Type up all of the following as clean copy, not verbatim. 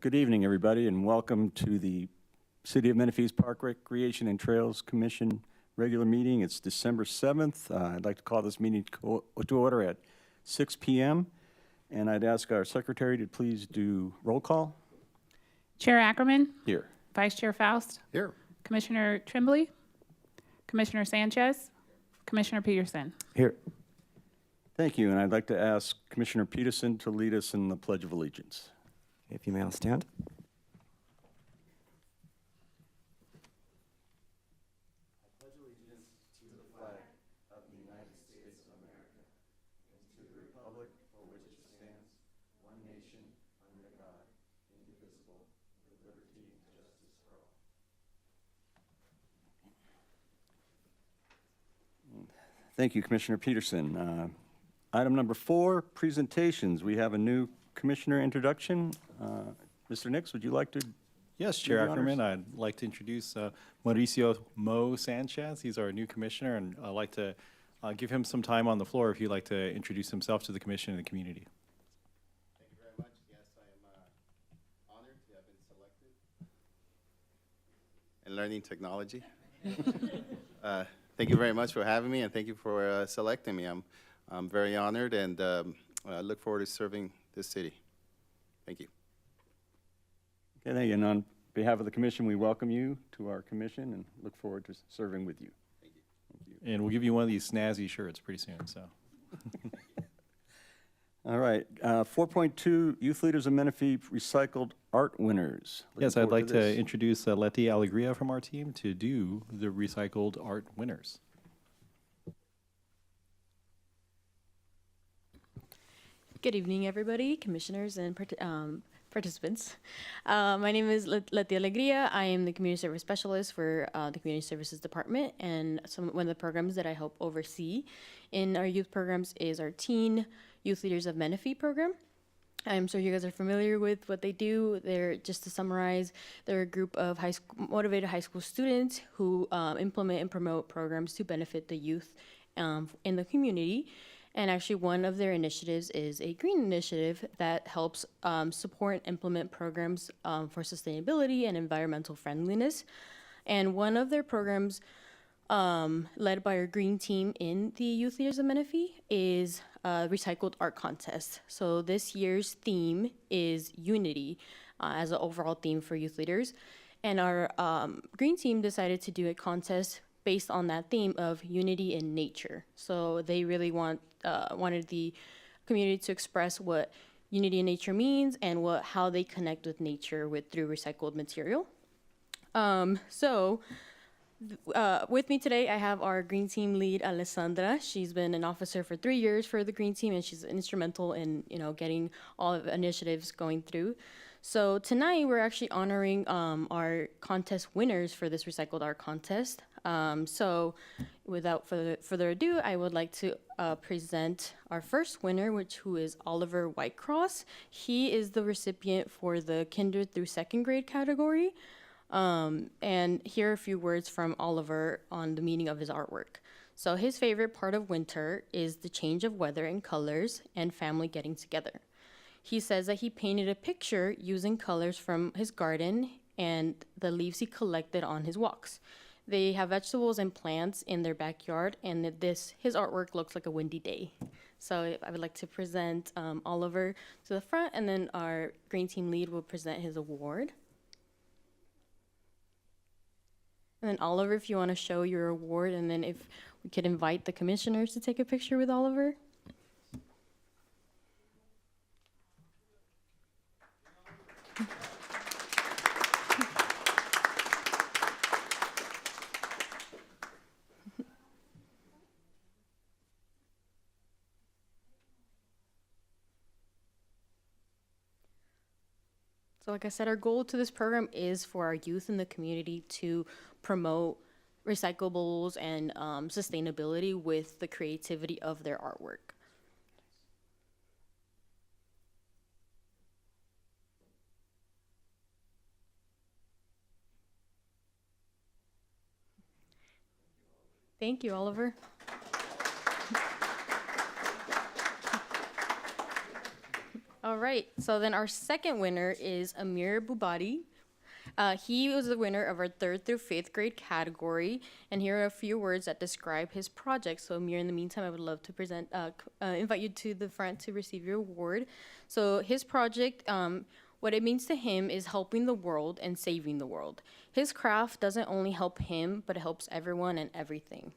Good evening, everybody, and welcome to the City of Menifee's Park Recreation and Trails Commission regular meeting. It's December 7th. I'd like to call this meeting to order at 6 p.m. And I'd ask our secretary to please do roll call. Chair Ackerman. Here. Vice Chair Faust. Here. Commissioner Tremblay. Commissioner Sanchez. Commissioner Peterson. Here. Thank you, and I'd like to ask Commissioner Peterson to lead us in the Pledge of Allegiance. If you may all stand. I pledge allegiance to the flag of the United States of America and to the republic for which it stands, one nation, under God, indivisible, with liberty and justice for all. Thank you, Commissioner Peterson. Item number 4, presentations. We have a new commissioner introduction. Mr. Nix, would you like to? Yes, Chair Ackerman, I'd like to introduce Mauricio Mo Sanchez. He's our new commissioner, and I'd like to give him some time on the floor if he'd like to introduce himself to the commission and the community. Thank you very much. Yes, I am honored to have been selected in learning technology. Thank you very much for having me, and thank you for selecting me. I'm very honored, and I look forward to serving this city. Thank you. Okay, thank you. And on behalf of the commission, we welcome you to our commission and look forward to serving with you. Thank you. Thank you. And we'll give you one of these snazzy shirts pretty soon. So, All right, 4.2, Youth Leaders of Menifee Recycled Art Winners. Looking yes, I'd forward like to this. introduce Letty Alegria from our team to do the recycled art winners. Good evening, everybody, commissioners and participants. My name is Letty Alegria. I am the Community Service Specialist for the Community Services Department, and one of the programs that I help oversee in our youth programs is our Teen Youth Leaders of Menifee program. I'm sure you guys are familiar with what they do. They're, just to summarize, they're a group of motivated high school students who implement and promote programs to benefit the youth in the community. And actually, one of their initiatives is a green initiative that helps support and implement programs for sustainability and environmental friendliness. And one of their programs, led by our green team in the Youth Leaders of Menifee, is a recycled art contest. So this year's theme is unity as an overall theme for youth leaders. And our green team decided to do a contest based on that theme of unity in nature. So they really wanted the community to express what unity in nature means and how they connect with nature through recycled material. With me today, I have our green team lead, Alessandra. She's been an officer for 3 years for the green team, and she's instrumental in getting all of the initiatives going through. So tonight, we're actually honoring our contest winners for this recycled art contest. So without further ado, I would like to present our first winner, who is Oliver Whitecross. He is the recipient for the kinder through second grade category. And here are a few words from Oliver on the meaning of his artwork. So his favorite part of winter is the change of weather and colors and family getting together. He says that he painted a picture using colors from his garden and the leaves he collected on his walks. They have vegetables and plants in their backyard, and his artwork looks like a windy day. So I would like to present Oliver to the front, and then our green team lead will present his award. And then Oliver, if you want to show your award, and then if we could invite the commissioners to take a picture with Oliver. So like I said, our goal to this program is for our youth in the community to promote recyclables and sustainability with the creativity of their artwork. Thank you, Oliver. All right, so then our second winner is Amir Bubadi. He was the winner of our 3rd through 5th grade category, and here are a few words that describe his project. So Amir, in the meantime, I would love to invite you to the front to receive your award. So his project, what it means to him is helping the world and saving the world. His craft doesn't only help him, but it helps everyone and everything.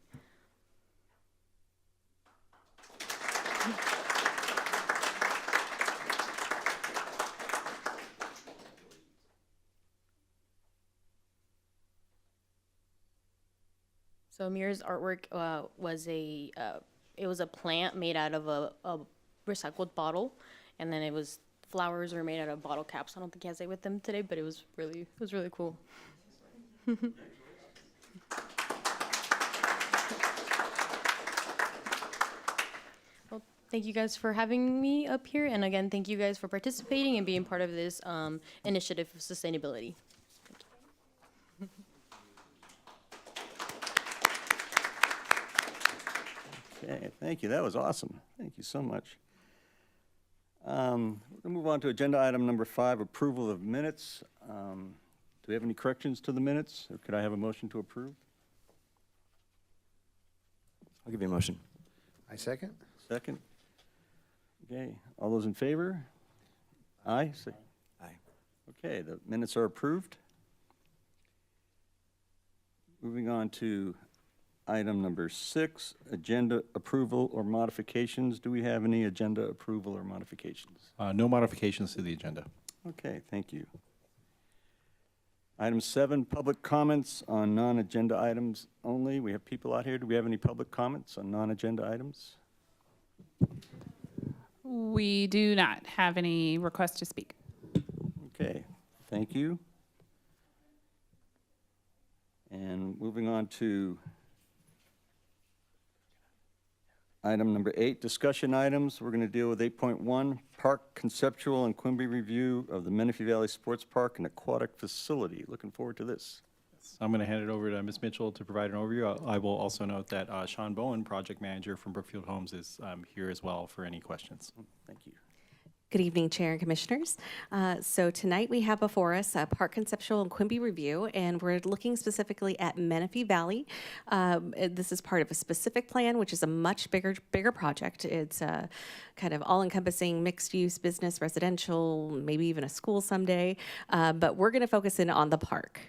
So Amir's artwork it was a plant made out of a recycled bottle, and then flowers were made out of bottle caps. I don't think he has it with him today, but it was really cool. Well, thank you guys for having me up here, and again, thank you guys for participating and being part of this initiative of sustainability. Okay, thank you. That was awesome. Thank you so much. We'll move on to agenda item number 5, approval of minutes. Do we have any corrections to the minutes, or could I have a motion to approve? I'll give you a motion. I second. Second? Okay, all those in favor? Aye? Aye. Okay, the minutes are approved. Moving on to item number 6, agenda approval or modifications. Do we have any agenda approval or modifications? No modifications to the agenda. Okay, thank you. Item 7, public comments on non-agenda items only. We have people out here. Do we have any public comments on non-agenda items? We do not have any requests to speak. Okay, thank you. And moving on to item number 8, discussion items. We're going to deal with 8.1, park conceptual and Quimby review of the Menifee Valley Sports Park and Aquatic Facility. Looking forward to this. I'm going to hand it over to Ms. Mitchell to provide an overview. I will also note that Sean Bowen, project manager from Brookfield Homes, is here as well for any questions. Thank you. Good evening, Chair and Commissioners. So tonight we have before us a Park Conceptual and Quimby Review, and we're looking specifically at Menifee Valley. This is part of a specific plan, which is a much bigger project. It's kind of all-encompassing mixed-use, business, residential, maybe even a school someday. But we're going to focus in on the park.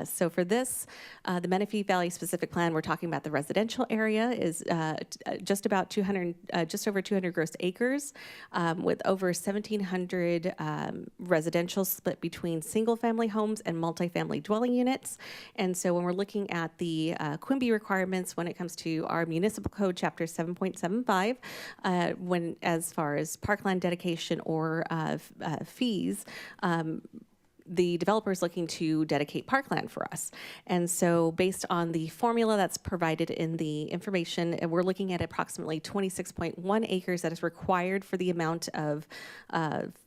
So for this, the Menifee Valley specific plan, we're talking about the residential area is just over 200 gross acres, with over 1,700 residential split between single-family homes and multifamily dwelling units. And so when we're looking at the Quimby requirements when it comes to our municipal code, chapter 7.75, as far as parkland dedication or fees, the developer is looking to dedicate parkland for us. And so based on the formula that's provided in the information, we're looking at approximately 26.1 acres that is required for the amount of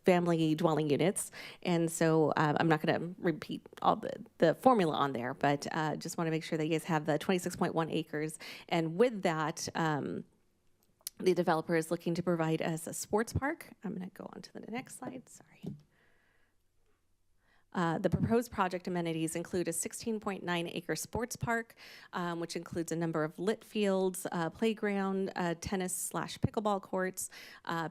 family dwelling units. And so I'm not going to repeat all the formula on there, but just want to make sure that you guys have the 26.1 acres. And with that, the developer is looking to provide us a sports park. I'm going to go on to the next slide, sorry. The proposed project amenities include a 16.9 acre sports park, which includes a number of lit fields, playground, tennis/pickleball courts,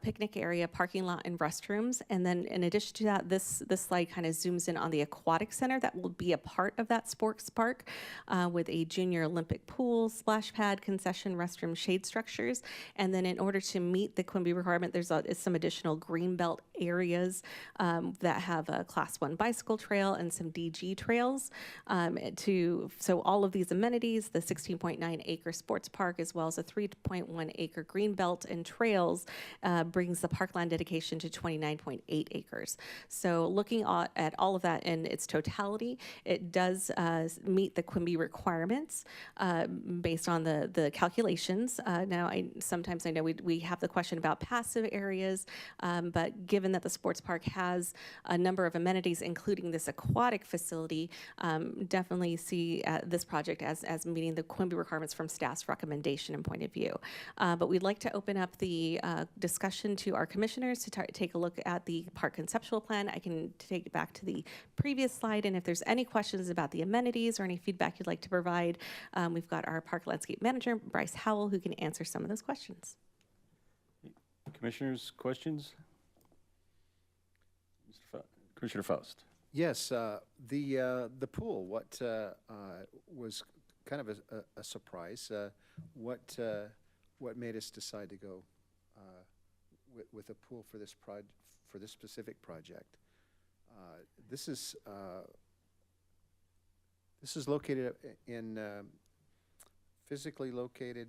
picnic area, parking lot, and restrooms. And then in addition to that, this slide kind of zooms in on the aquatic center that will be a part of that sports park, with a junior Olympic pool, splash pad, concession, restroom, shade structures. And then in order to meet the Quimby requirement, there's some additional greenbelt areas that have a Class 1 bicycle trail and some DG trails. So all of these amenities, the 16.9 acre sports park, as well as a 3.1 acre green belt and trails, brings the parkland dedication to 29.8 acres. So looking at all of that in its totality, it does meet the Quimby requirements based on the calculations. Now, sometimes I know we have the question about passive areas, but given that the sports park has a number of amenities, including creating this aquatic facility, definitely see this project as meeting the Quimby requirements from staff's recommendation and point of view. But we'd like to open up the discussion to our commissioners to take a look at the park conceptual plan. I can take it back to the previous slide, and if there's any questions about the amenities or any feedback you'd like to provide, we've got our park landscape manager, Bryce Howell, who can answer some of those questions. Commissioners, questions? Commissioner Faust. Yes, the pool, what was kind of a surprise. What made us decide to go with a pool for this specific project? This is located physically located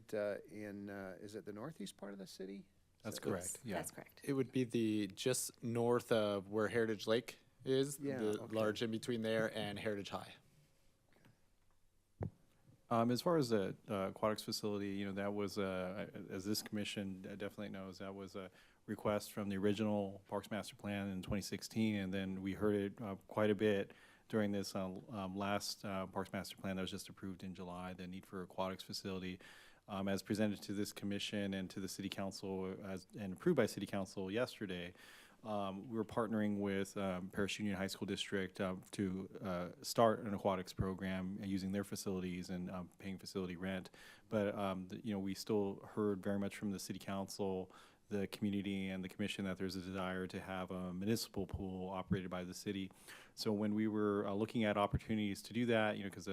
in, is it the northeast part of the city? That's correct, yeah. That's correct. It would be just north of where Heritage Lake is, Yeah, the okay. large in between there and Heritage High. As far as the aquatics facility, you know, that was, as this commission definitely knows, that was a request from the original Parks Master Plan in 2016, and then we heard it quite a bit during this last Parks Master Plan that was just approved in July, the need for aquatics facility. As presented to this commission and to the city council and approved by city council yesterday, we were partnering with Parish Union High School District to start an aquatics program using their facilities and paying facility rent. But you know, we still heard very much from the city council, the community, and the commission that there's a desire to have a municipal pool operated by the city. So when we were looking at opportunities to do that, you know, because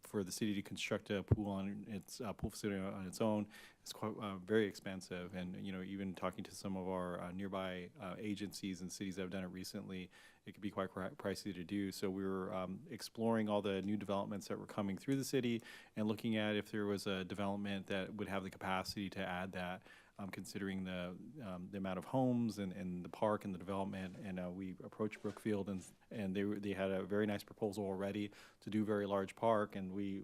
for the city to construct a pool on its pool facility on its own, it's quite very expensive. And you know, even talking to some of our nearby agencies and cities that have done it recently, it could be quite pricey to do. So we were exploring all the new developments that were coming through the city and looking at if there was a development that would have the capacity to add that. Considering the amount of homes and the park and the development, and we approached Brookfield and they had a very nice proposal already to do a very large park, and we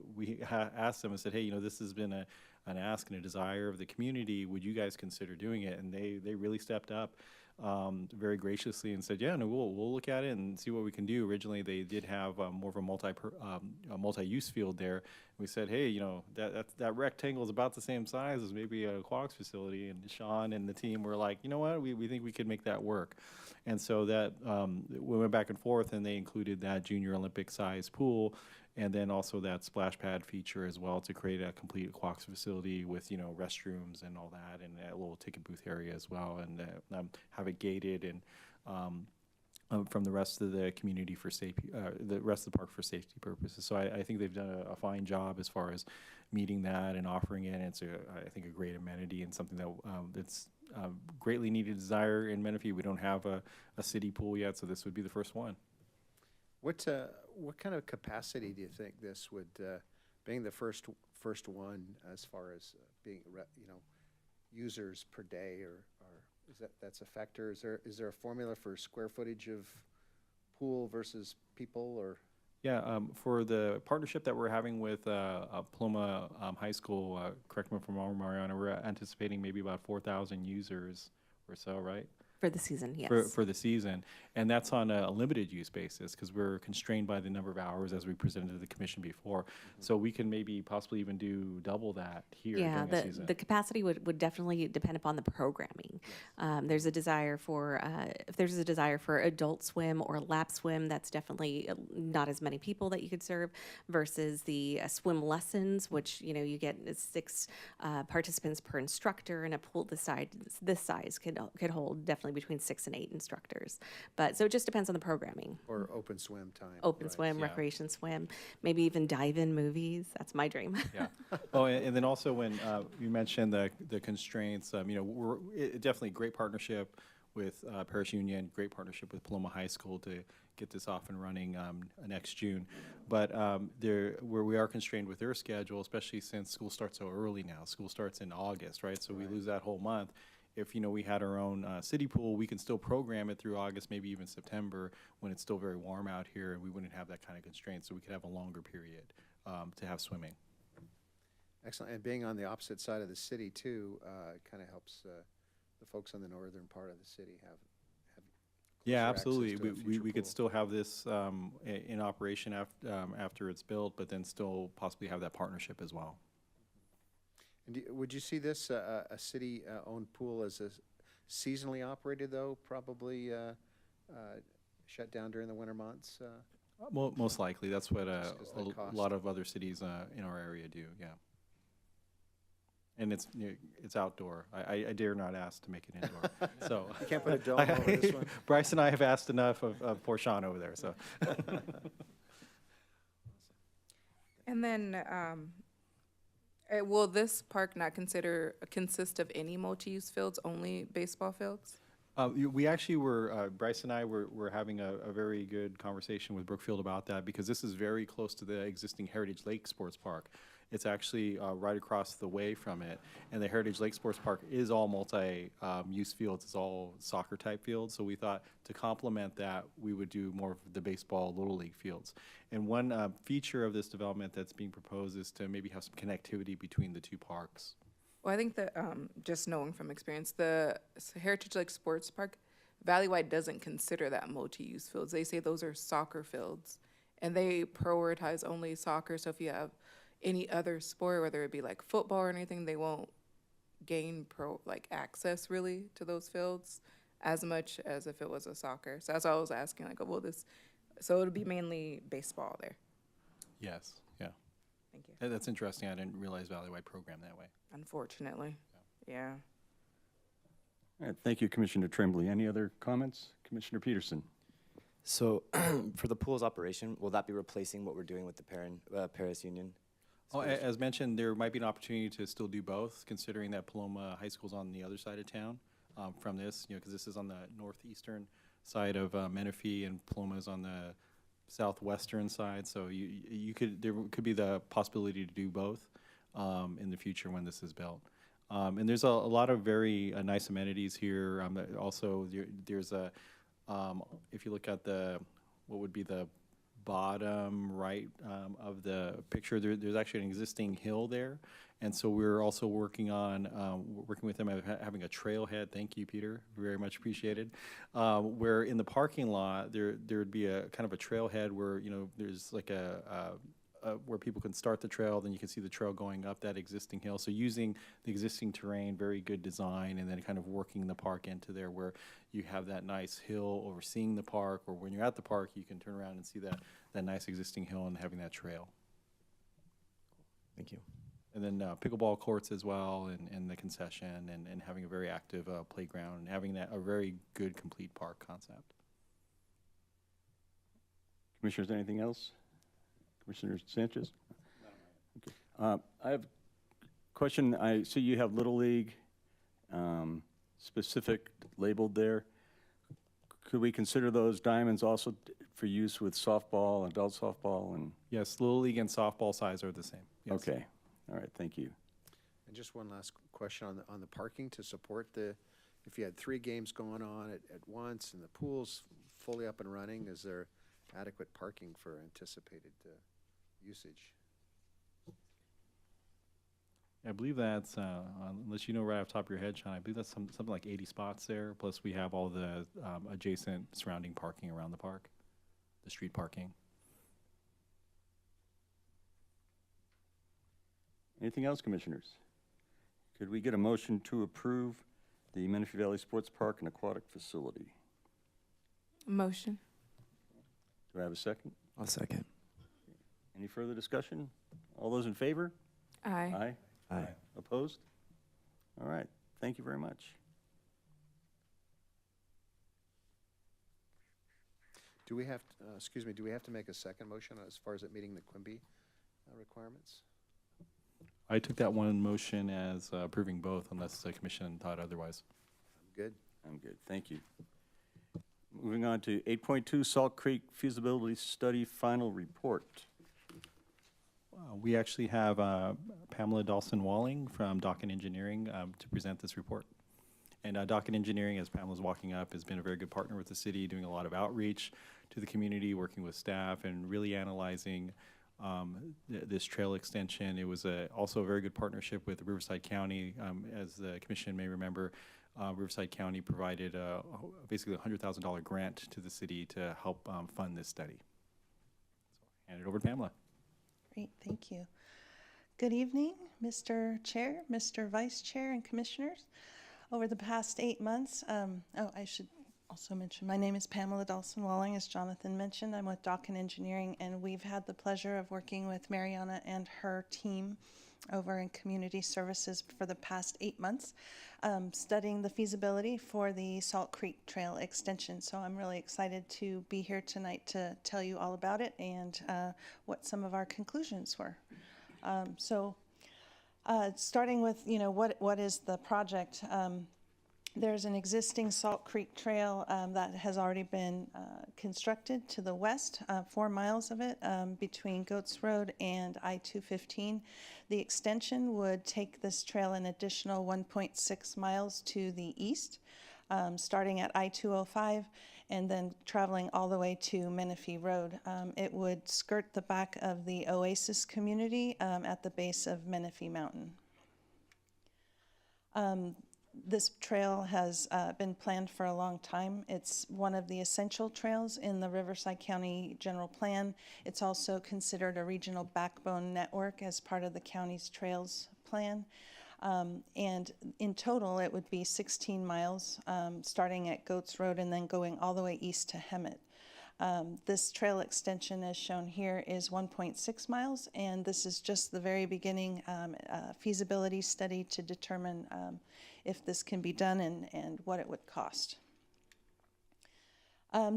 asked them and said, hey, you know, this has been an ask and a desire of the community. Would you guys consider doing it? And they really stepped up very graciously and said, yeah, no, we'll look at it and see what we can do. Originally, they did have more of a multi-use field there. We said, hey, you know, that rectangle is about the same size as maybe a aquatics facility. And Sean and the team were like, you know what, we think we could make that work. And so that we went back and forth, and they included that junior Olympic size pool, and then also that splash pad feature as well to create a complete aquatics facility with, you know, restrooms and all that, and a little ticket booth area as well, and have it gated and from the rest of the community for safety, the rest of the park for safety purposes. So I think they've done a fine job as far as meeting that and offering it. And it's I think a great amenity and something that that's greatly needed desire in Menifee. We don't have a city pool yet, so this would be the first one. What kind of capacity do you think this would, being the first one, as far as being, you know, users per day, or is that's a factor? Is there a formula for square footage of pool versus people, or? Yeah, for the partnership that we're having with Paloma High School, correct me if I'm wrong, Mariana, we're anticipating maybe about 4,000 users or so, right? For the season, yes. For the season, and that's on a limited use basis because we're constrained by the number of hours as we presented to the commission before. So we can maybe possibly even do double that here Yeah, during the season. the capacity would definitely depend upon the programming. There's a desire for, if there's a desire for adult swim or lap swim, that's definitely not as many people that you could serve versus the swim lessons, which, you know, you get 6 participants per instructor, and a pool this size could hold definitely between 6 and 8 instructors. But so it just depends on the programming. Or open swim time. Open right. swim, Yeah. recreation swim, maybe even dive-in movies. That's my dream. Yeah. Oh, and then also when you mentioned the constraints, you know, definitely great partnership with Parish Union, great partnership with Paloma High School to get this off and running next June. But where we are constrained with their schedule, especially since school starts so early now. School starts in August, right? So we lose that whole month. If, you know, we had our own city pool, we can still program it through August, maybe even September, when it's still very warm out here, and we wouldn't have that kind of constraint, so we could have a longer period to have swimming. Excellent. And being on the opposite side of the city too, kind of helps the folks on the northern part of the city have Yeah, closer access absolutely. to a We future could pool. still have this in operation after it's built, but then still possibly have that partnership as well. And would you see this, a city-owned pool as a seasonally operated, though, probably shut down during the winter months? Most likely, that's what Just 'cause the a cost. lot of other cities in our area do, yeah. And it's, you know, it's outdoor. I dare not ask to make it indoor, so. You can't put a dome over this one? Bryce and I have asked enough of poor Sean over there, so. And then, will this park not consist of any multi-use fields, only baseball fields? We actually were, Bryce and I were having a very good conversation with Brookfield about that, because this is very close to the existing Heritage Lake Sports Park. It's actually right across the way from it, and the Heritage Lake Sports Park is all multi-use fields. It's all soccer-type fields, so we thought to complement that, we would do more of the baseball Little League fields. And one feature of this development that's being proposed is to maybe have some connectivity between the two parks. Well, I think that, just knowing from experience, the Heritage Lake Sports Park, Valleywide doesn't consider that multi-use fields. They say those are soccer fields, and they prioritize only soccer. So if you have any other sport, whether it be like football or anything, they won't gain access really to those fields as much as if it was a soccer. So that's why I was asking, like, so it'll be mainly baseball there. Yes, yeah. Thank you. That's interesting. I didn't realize Valleywide programmed that way. Unfortunately, yeah. All right, thank you, Commissioner Tremblay. Any other comments? Commissioner Peterson? So for the pool's operation, will that be replacing what we're doing with the Paris Union? Oh, schools? as mentioned, there might be an opportunity to still do both, considering that Paloma High School's on the other side of town from this, you know, because this is on the northeastern side of Menifee, and Paloma's on the southwestern side. So there could be the possibility to do both in the future when this is built. And there's a lot of very nice amenities here. Also, there's a, if you look at what would be the bottom right of the picture, there's actually an existing hill there. And so we're also working with them at having a trailhead. Thank you, Peter, very much appreciated. Where in the parking lot, there would be a kind of a trailhead where, you know, there's like where people can start the trail, then you can see the trail going up that existing hill. So using the existing terrain, very good design, and then kind of working the park into there where you have that nice hill overseeing the park, or when you're at the park, you can turn around and see that nice existing hill and having that trail. Thank you. And then pickleball courts as well, and the concession, and having a very active playground, and having a very good complete park concept. Commissioners, anything else? Commissioner Sanchez? Okay. I have a question. I see you have Little League specific labeled there. Could we consider those diamonds also for use with softball, adult softball, and? Yes, Little League and softball size are the same. Yes. Okay. All right, thank you. And just one last question on the parking to support if you had 3 games going on at once and the pool's fully up and running, is there adequate parking for anticipated usage? I believe that's, unless you know right off the top of your head, Sean, I believe that's something like 80 spots there, plus we have all the adjacent surrounding parking around the park, the street parking. Anything else, Commissioners? Could we get a motion to approve the Menifee Valley Sports Park and Aquatic Facility? Motion. Do I have a second? I'll second. Any further discussion? All those in favor? Aye. Aye. Aye. Opposed? All right, thank you very much. Do we have, do we have to make a second motion as far as it meeting the Quimby requirements? I took that one motion as approving both, unless the commission thought otherwise. I'm good. I'm good, thank you. Moving on to 8.2 Salt Creek Feasibility Study Final Report. We actually have Pamela Dawson-Walling from Docket Engineering to present this report. And Docket Engineering, as Pamela's walking up, has been a very good partner with the city, doing a lot of outreach to the community, working with staff, and really analyzing this trail extension. It was also a very good partnership with Riverside County. As the commission may remember, Riverside County provided basically a $100,000 grant to the city to help fund this study. So hand it over to Pamela. Great, thank you. Good evening, Mr. Chair, Mr. Vice Chair, and Commissioners. Over the past 8 months, I should also mention, my name is Pamela Dawson-Walling, as Jonathan mentioned. I'm with Dock and Engineering, and we've had the pleasure of working with Mariana and her team over in Community Services for the past 8 months, studying the feasibility for the Salt Creek Trail extension. So I'm really excited to be here tonight to tell you all about it and what some of our conclusions were. Starting with, what is the project? There's an existing Salt Creek Trail that has already been constructed to the west, 4 miles of it between Goats Road and I-215. The extension would take this trail an additional 1.6 miles to the east, starting at I-205 and then traveling all the way to Menifee Road. It would skirt the back of the Oasis community at the base of Menifee Mountain. This trail has been planned for a long time. It's one of the essential trails in the Riverside County General Plan. It's also considered a regional backbone network as part of the county's trails plan. And in total, it would be 16 miles, starting at Goats Road and then going all the way east to Hemet. This trail extension, as shown here, is 1.6 miles, and this is just the very beginning feasibility study to determine if this can be done and what it would cost.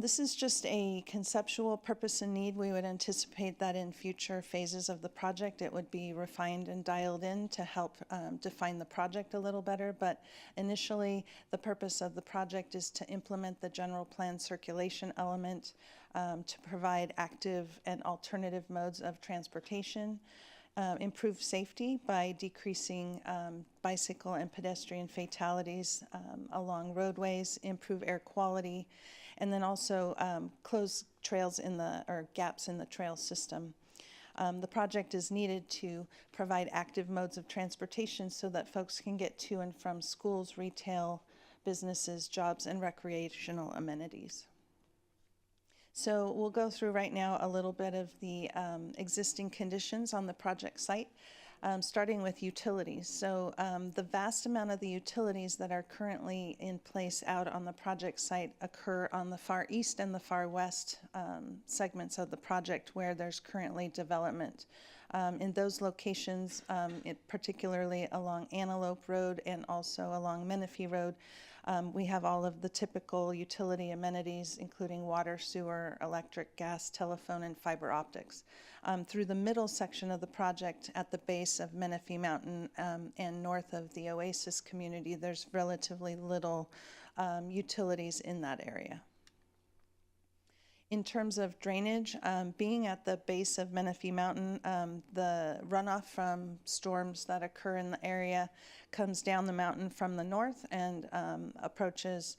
This is just a conceptual purpose and need. We would anticipate that in future phases of the project, it would be refined and dialed in to help define the project a little better. But initially, the purpose of the project is to implement the general plan circulation element, to provide active and alternative modes of transportation, improve safety by decreasing bicycle and pedestrian fatalities along roadways, improve air quality, and then also close trails or gaps in the trail system. The project is needed to provide active modes of transportation so that folks can get to and from schools, retail, businesses, jobs, and recreational amenities. So we'll go through right now a little bit of the existing conditions on the project site, starting with utilities. So the vast amount of the utilities that are currently in place out on the project site occur on the far east and the far west segments of the project where there's currently development. In those locations, particularly along Antelope Road and also along Menifee Road, we have all of the typical utility amenities, including water, sewer, electric, gas, telephone, and fiber optics. Through the middle section of the project at the base of Menifee Mountain and north of the Oasis community, there's relatively little utilities in that area. In terms of drainage, being at the base of Menifee Mountain, the runoff from storms that occur in the area comes down the mountain from the north and approaches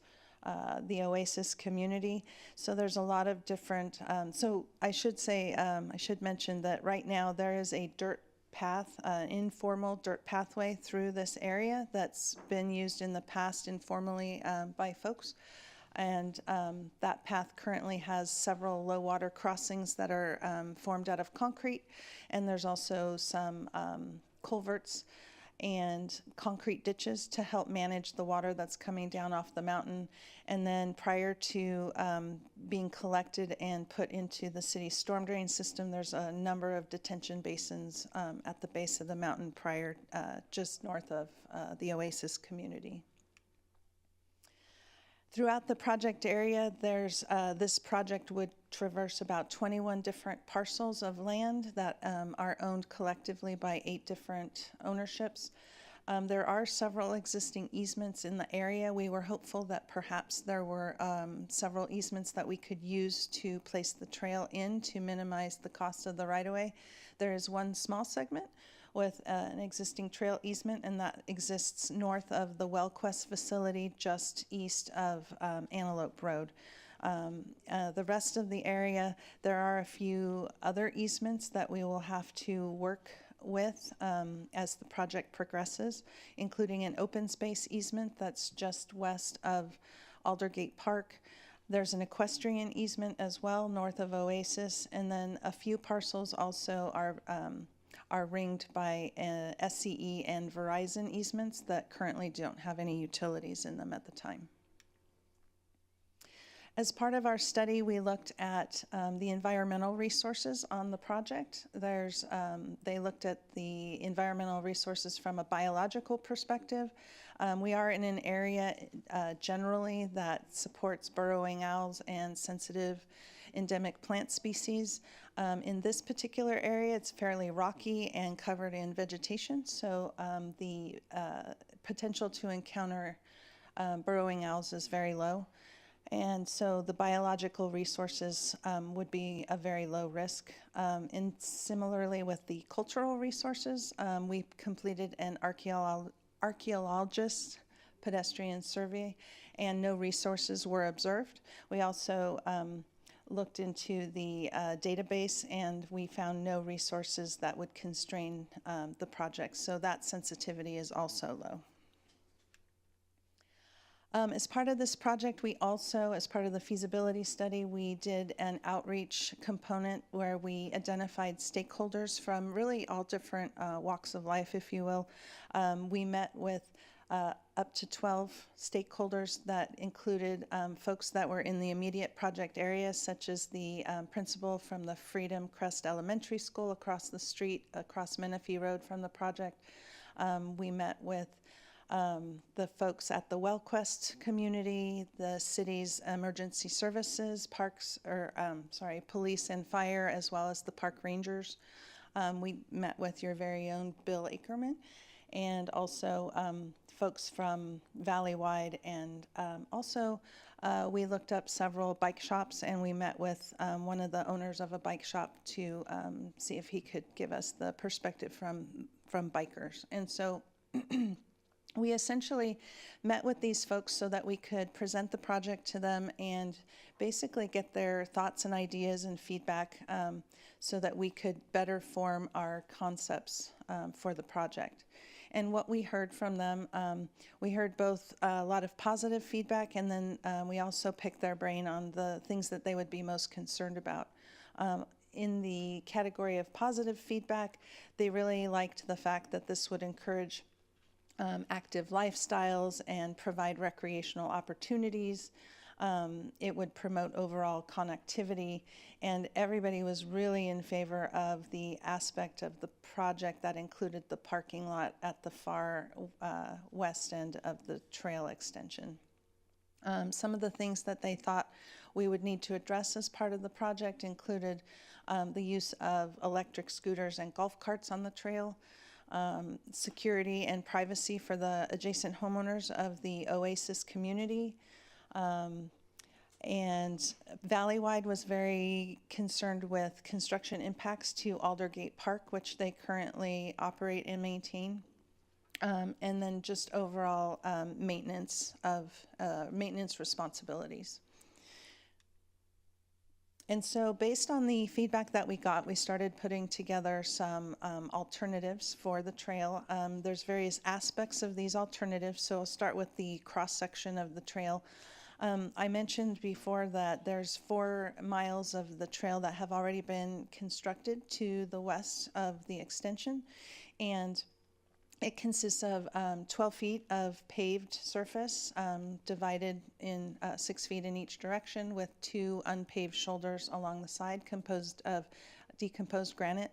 the Oasis community. So there's a lot of different, so I should say, I should mention that right now there is a dirt path, informal dirt pathway through this area that's been used in the past informally by folks. And that path currently has several low water crossings that are formed out of concrete, and there's also some culverts and concrete ditches to help manage the water that's coming down off the mountain. And then prior to being collected and put into the city's storm drain system, there's a number of detention basins at the base of the mountain prior, just north of the Oasis community. Throughout the project area, there's this project would traverse about 21 different parcels of land that are owned collectively by 8 different ownerships. There are several existing easements in the area. We were hopeful that perhaps there were several easements that we could use to place the trail in to minimize the cost of the right-of-way. There is one small segment with an existing trail easement, and that exists north of the WellQuest facility just east of Antelope Road. The rest of the area, there are a few other easements that we will have to work with as the project progresses, including an open space easement that's just west of Aldergate Park. There's an equestrian easement as well, north of Oasis, and then a few parcels also are ringed by SCE and Verizon easements that currently don't have any utilities in them at the time. As part of our study, we looked at the environmental resources on the project. They looked at the environmental resources from a biological perspective. We are in an area generally that supports burrowing owls and sensitive endemic plant species. In this particular area, it's fairly rocky and covered in vegetation, so the potential to encounter burrowing owls is very low. And so the biological resources would be a very low risk. And similarly with the cultural resources, we completed an archaeologist pedestrian survey, and no resources were observed. We also looked into the database, and we found no resources that would constrain the project. So that sensitivity is also low. As part of this project, we also, as part of the feasibility study, we did an outreach component where we identified stakeholders from really all different walks of life, if you will. We met with up to 12 stakeholders that included folks that were in the immediate project area, such as the principal from the Freedom Crest Elementary School across the street, across Menifee Road from the project. We met with the folks at the WellQuest community, the city's emergency services, police and fire, as well as the park rangers. We met with your very own Bill Ackerman, and also folks from Valleywide, and also we looked up several bike shops, and we met with one of the owners of a bike shop to see if he could give us the perspective from bikers. And so we essentially met with these folks so that we could present the project to them and basically get their thoughts and ideas and feedback so that we could better form our concepts for the project. And what we heard from them, we heard both a lot of positive feedback, and then we also picked their brain on the things that they would be most concerned about. In the category of positive feedback, they really liked the fact that this would encourage active lifestyles and provide recreational opportunities. It would promote overall connectivity, and everybody was really in favor of the aspect of the project that included the parking lot at the far west end of the trail extension. Some of the things that they thought we would need to address as part of the project included the use of electric scooters and golf carts on the trail, security and privacy for the adjacent homeowners of the Oasis community. And Valleywide was very concerned with construction impacts to Aldergate Park, which they currently operate and maintain. And then just overall maintenance responsibilities. And so based on the feedback that we got, we started putting together some alternatives for the trail. There's various aspects of these alternatives, so I'll start with the cross-section of the trail. I mentioned before that there's 4 miles of the trail that have already been constructed to the west of the extension, and it consists of 12 feet of paved surface divided in 6 feet in each direction, with 2 unpaved shoulders along the side composed of decomposed granite.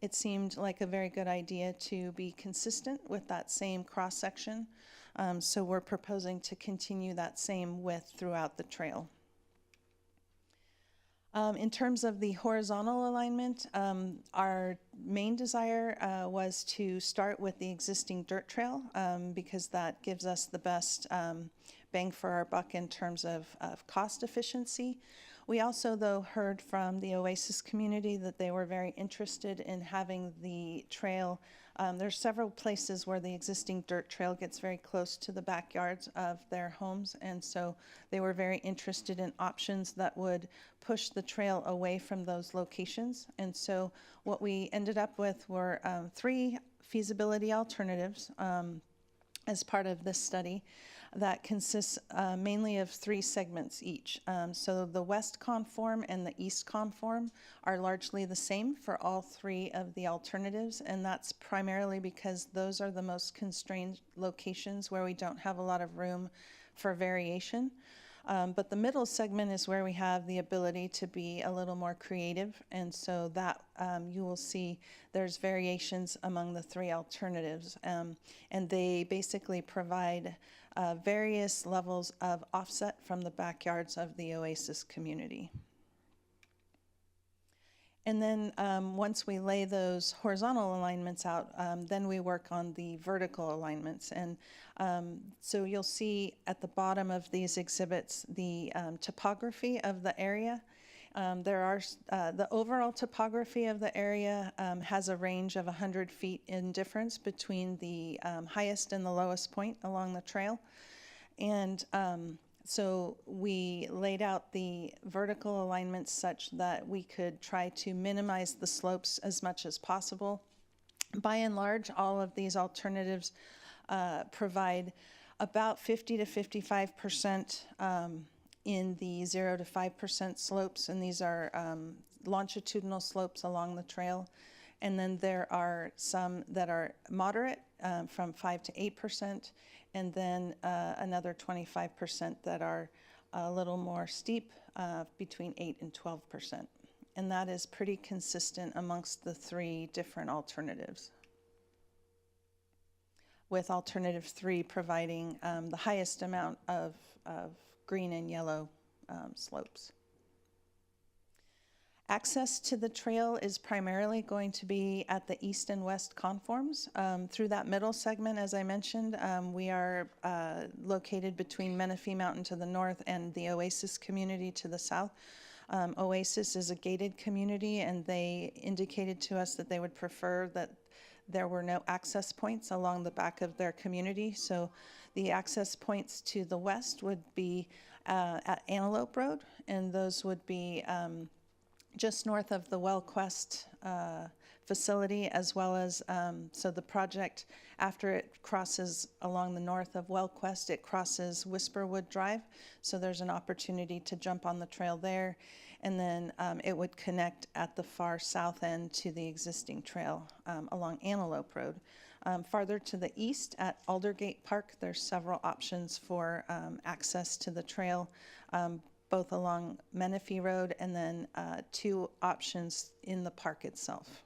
It seemed like a very good idea to be consistent with that same cross-section, so we're proposing to continue that same width throughout the trail. In terms of the horizontal alignment, our main desire was to start with the existing dirt trail because that gives us the best bang for our buck in terms of cost efficiency. We also, though, heard from the Oasis community that they were very interested in having the trail There's several places where the existing dirt trail gets very close to the backyards of their homes, and so they were very interested in options that would push the trail away from those locations. And so what we ended up with were 3 feasibility alternatives as part of this study that consists mainly of 3 segments each. So the west conform and the east conform are largely the same for all 3 of the alternatives, and that's primarily because those are the most constrained locations where we don't have a lot of room for variation. But the middle segment is where we have the ability to be a little more creative, and so that you will see there's variations among the 3 alternatives, and they basically provide various levels of offset from the backyards of the Oasis community. And then once we lay those horizontal alignments out, then we work on the vertical alignments. And so you'll see at the bottom of these exhibits the topography of the area. The overall topography of the area has a range of 100 feet in difference between the highest and the lowest point along the trail. And so we laid out the vertical alignments such that we could try to minimize the slopes as much as possible. By and large, all of these alternatives provide about 50 to 55% in the 0 to 5% slopes, and these are longitudinal slopes along the trail. And then there are some that are moderate, from 5 to 8%, and then another 25% that are a little more steep, between 8 and 12%. And that is pretty consistent amongst the 3 different alternatives, with alternative 3 providing the highest amount of green and yellow slopes. Access to the trail is primarily going to be at the east and west conforms. Through that middle segment, as I mentioned, we are located between Menifee Mountain to the north and the Oasis community to the south. Oasis is a gated community, and they indicated to us that they would prefer that there were no access points along the back of their community. So the access points to the west would be at Antelope Road, and those would be just north of the WellQuest facility, as well as, so the project, after it crosses along the north of WellQuest, it crosses Whisperwood Drive. So there's an opportunity to jump on the trail there. And then it would connect at the far south end to the existing trail along Antelope Road. Farther to the east at Aldergate Park, there's several options for access to the trail, both along Menifee Road and then 2 options in the park itself.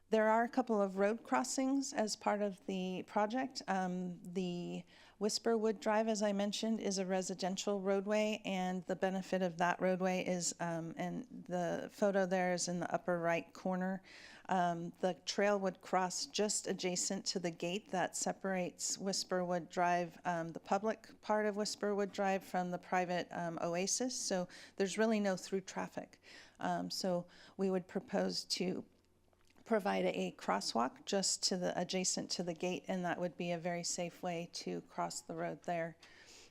There are a couple of road crossings as part of the project. The Whisperwood Drive, as I mentioned, is a residential roadway, and the benefit of that roadway is, and the photo there is in the upper right corner, the trail would cross just adjacent to the gate that separates Whisperwood Drive, the public part of Whisperwood Drive, from the private Oasis. So there's really no through traffic. So we would propose to provide a crosswalk just to the adjacent to the gate, and that would be a very safe way to cross the road there.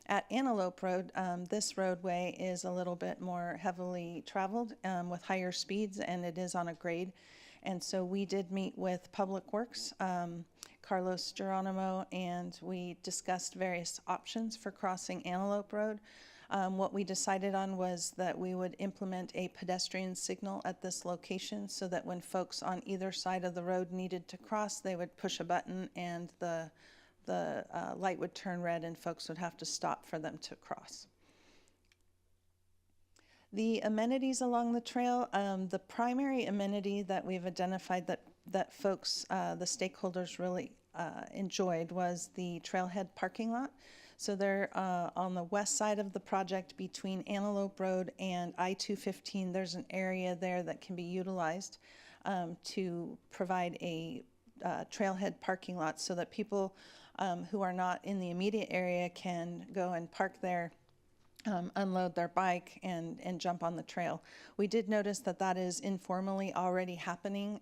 At Antelope Road, this roadway is a little bit more heavily traveled with higher speeds, and it is on a grade. And so we did meet with Public Works, Carlos Geronimo, and we discussed various options for crossing Antelope Road. What we decided on was that we would implement a pedestrian signal at this location so that when folks on either side of the road needed to cross, they would push a button and the light would turn red and folks would have to stop for them to cross. The amenities along the trail, the primary amenity that we've identified that folks, the stakeholders really enjoyed was the trailhead parking lot. So they're on the west side of the project between Antelope Road and I-215. There's an area there that can be utilized to provide a trailhead parking lot so that people who are not in the immediate area can go and park there unload their bike and jump on the trail. We did notice that that is informally already happening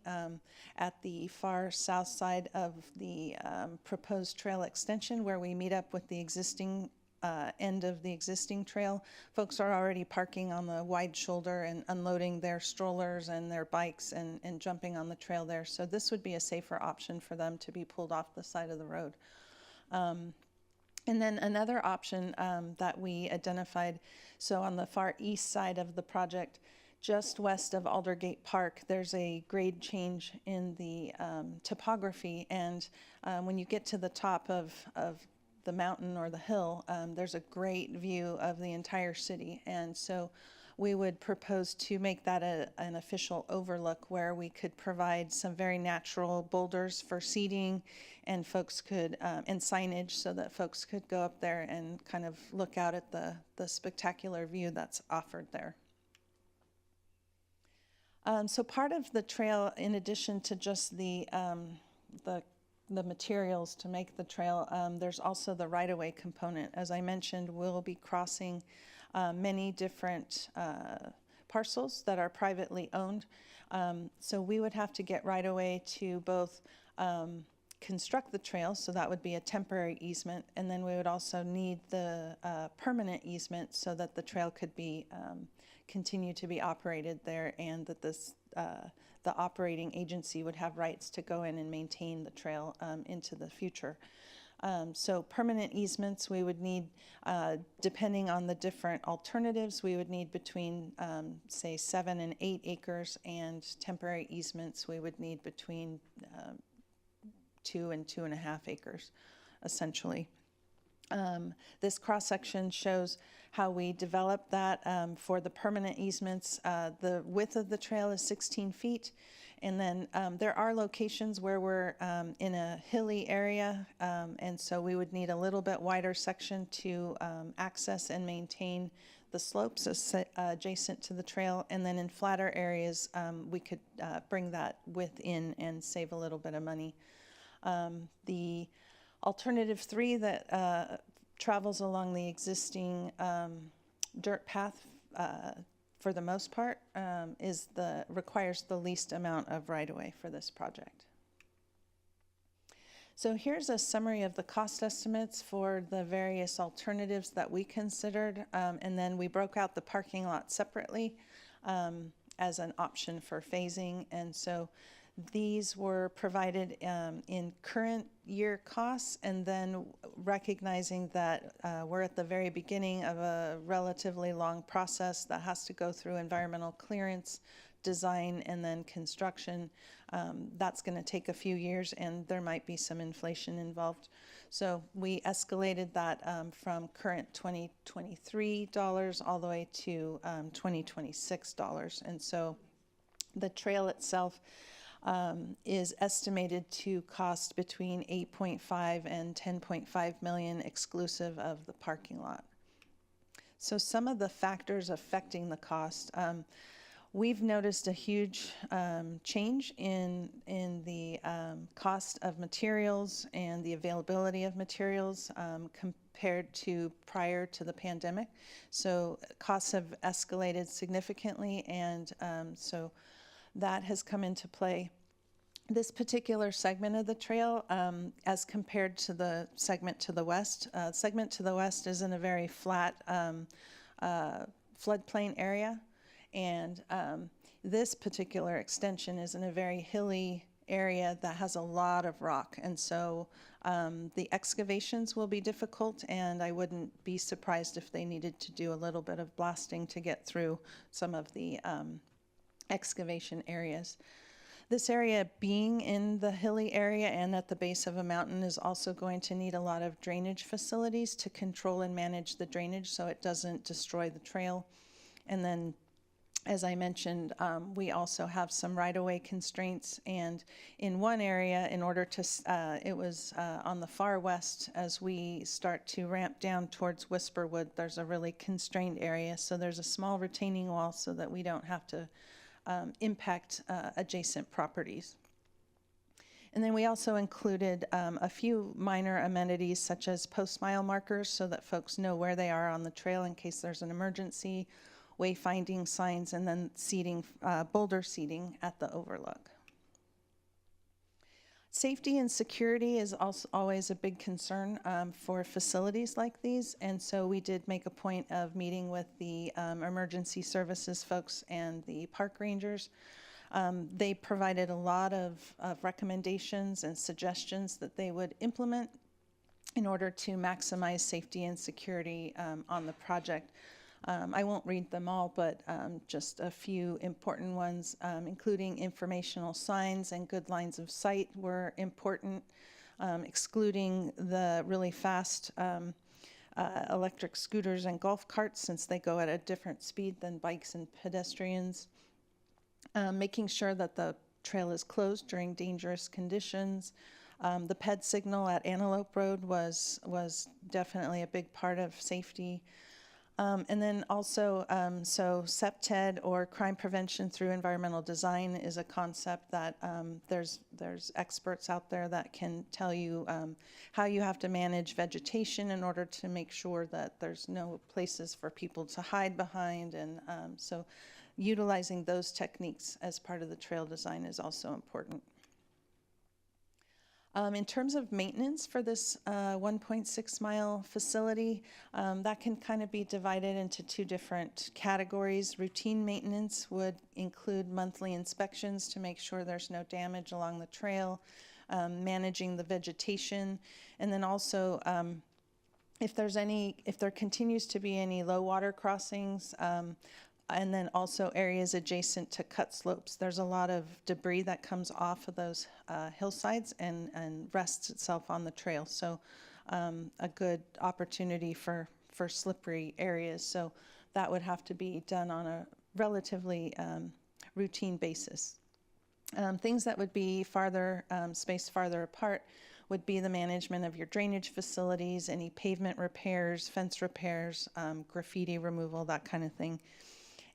at the far south side of the proposed trail extension, where we meet up with the existing end of the existing trail. Folks are already parking on the wide shoulder and unloading their strollers and their bikes and jumping on the trail there. So this would be a safer option for them to be pulled off the side of the road. And then another option that we identified, so on the far east side of the project, just west of Aldergate Park, there's a grade change in the topography. And when you get to the top of the mountain or the hill, there's a great view of the entire city. And so we would propose to make that an official overlook, where we could provide some very natural boulders for seating, and folks could, and signage, so that folks could go up there and kind of look out at the spectacular view that's offered there. So part of the trail, in addition to just the materials to make the trail, there's also the right-of-way component. As I mentioned, we'll be crossing many different parcels that are privately owned. So we would have to get right-of-way to both construct the trail, so that would be a temporary easement, and then we would also need the permanent easement so that the trail could be continue to be operated there, and that this the operating agency would have rights to go in and maintain the trail into the future. So permanent easements we would need, depending on the different alternatives, we would need between, say, 7 and 8 acres, and temporary easements we would need between 2 and 2.5 acres, essentially. This cross-section shows how we developed that. For the permanent easements, the width of the trail is 16 feet. And then there are locations where we're in a hilly area, and so we would need a little bit wider section to access and maintain the slopes adjacent to the trail. And then in flatter areas, we could bring that width in and save a little bit of money. The alternative 3 that travels along the existing dirt path for the most part, requires the least amount of right-of-way for this project. So here's a summary of the cost estimates for the various alternatives that we considered, and then we broke out the parking lot separately as an option for phasing. And so these were provided in current year costs, and then recognizing that we're at the very beginning of a relatively long process that has to go through environmental clearance, design, and then construction. That's going to take a few years, and there might be some inflation involved. So we escalated that from current 2023 dollars all the way to 2026 dollars. And so the trail itself is estimated to cost between 8.5 and 10.5 million, exclusive of the parking lot. So some of the factors affecting the cost, we've noticed a huge change in the cost of materials and the availability of materials compared to prior to the pandemic. So costs have escalated significantly, and so that has come into play. This particular segment of the trail, as compared to the segment to the west, is in a very flat floodplain area, and this particular extension is in a very hilly area that has a lot of rock, and so the excavations will be difficult, and I wouldn't be surprised if they needed to do a little bit of blasting to get through some of the excavation areas. This area, being in the hilly area and at the base of a mountain, is also going to need a lot of drainage facilities to control and manage the drainage so it doesn't destroy the trail. And then, as I mentioned, we also have some right-of-way constraints, and in one area, in order to, it was on the far west, as we start to ramp down towards Whisperwood, there's a really constrained area, so there's a small retaining wall so that we don't have to impact adjacent properties. And then we also included a few minor amenities such as post-mile markers so that folks know where they are on the trail in case there's an emergency, wayfinding signs, and then seating, boulder seating at the overlook. Safety and security is also always a big concern for facilities like these, and so we did make a point of meeting with the emergency services folks and the park rangers. They provided a lot of recommendations and suggestions that they would implement in order to maximize safety and security on the project. I won't read them all, but just a few important ones, including informational signs and good lines of sight were important, excluding the really fast electric scooters and golf carts since they go at a different speed than bikes and pedestrians. Making sure that the trail is closed during dangerous conditions. The PED signal at Antelope Road was definitely a big part of safety. And then also, so CEPTED, or crime prevention through environmental design, is a concept that there's experts out there that can tell you how you have to manage vegetation in order to make sure that there's no places for people to hide behind. And so utilizing those techniques as part of the trail design is also important. In terms of maintenance for this 1.6 mile facility, that can kind of be divided into two different categories. Routine maintenance would include monthly inspections to make sure there's no damage along the trail, managing the vegetation, and then also if there continues to be any low water crossings, and then also areas adjacent to cut slopes. There's a lot of debris that comes off of those hillsides and rests itself on the trail. So a good opportunity for slippery areas. So that would have to be done on a relatively routine basis. Things that would be spaced farther apart would be the management of your drainage facilities, any pavement repairs, fence repairs, graffiti removal, that kind of thing.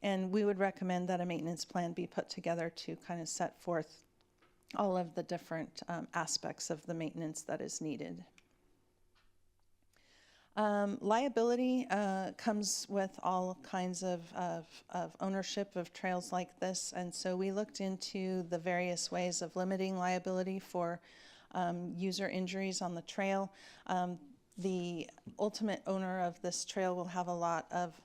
And we would recommend that a maintenance plan be put together to kind of set forth all of the different aspects of the maintenance that is needed. Liability comes with all kinds of ownership of trails like this, and so we looked into the various ways of limiting liability for user injuries on the trail. The ultimate owner of this trail will have a lot of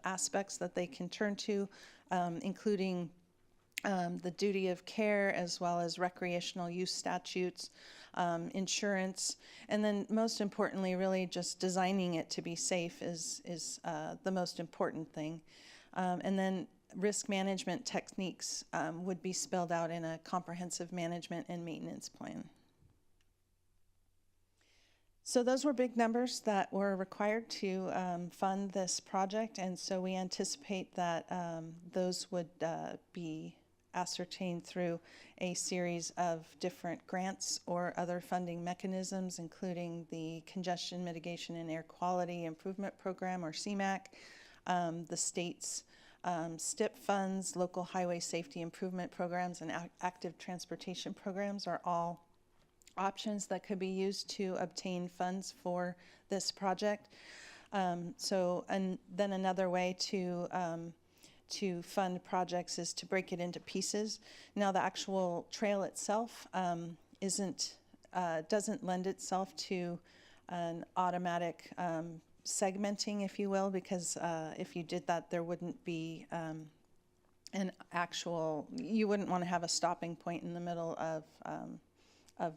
aspects that they can turn to, including the duty of care as well as recreational use statutes, insurance, and then most importantly, really just designing it to be safe is the most important thing. And then risk management techniques would be spelled out in a comprehensive management and maintenance plan. So those were big numbers that were required to fund this project, and so we anticipate that those would be ascertained through a series of different grants or other funding mechanisms, including the Congestion Mitigation and Air Quality Improvement Program, or CMAQ, the state's STIP funds, local highway safety improvement programs, and active transportation programs are all options that could be used to obtain funds for this project. And then another way to fund projects is to break it into pieces. Now, the actual trail itself doesn't lend itself to an automatic segmenting, if you will, because if you did that, there wouldn't be you wouldn't want to have a stopping point in the middle of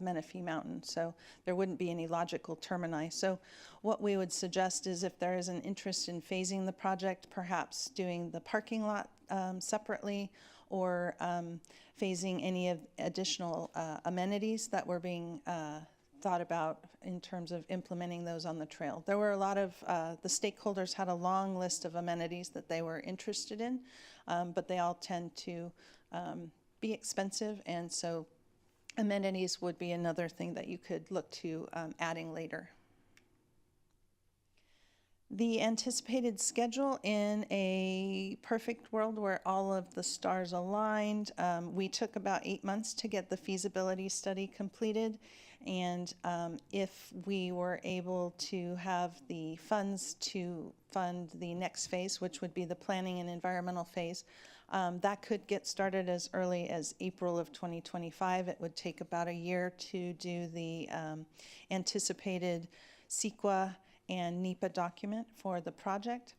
Menifee Mountain, so there wouldn't be any logical termini. So what we would suggest is, if there is an interest in phasing the project, perhaps doing the parking lot separately, or phasing any of additional amenities that were being thought about in terms of implementing those on the trail. There were a lot of, the stakeholders had a long list of amenities that they were interested in, but they all tend to be expensive, and so amenities would be another thing that you could look to adding later. The anticipated schedule in a perfect world where all of the stars aligned, we took about 8 months to get the feasibility study completed. And if we were able to have the funds to fund the next phase, which would be the planning and environmental phase, that could get started as early as April of 2025. It would take about a year to do the anticipated CEQA and NEPA document for the project.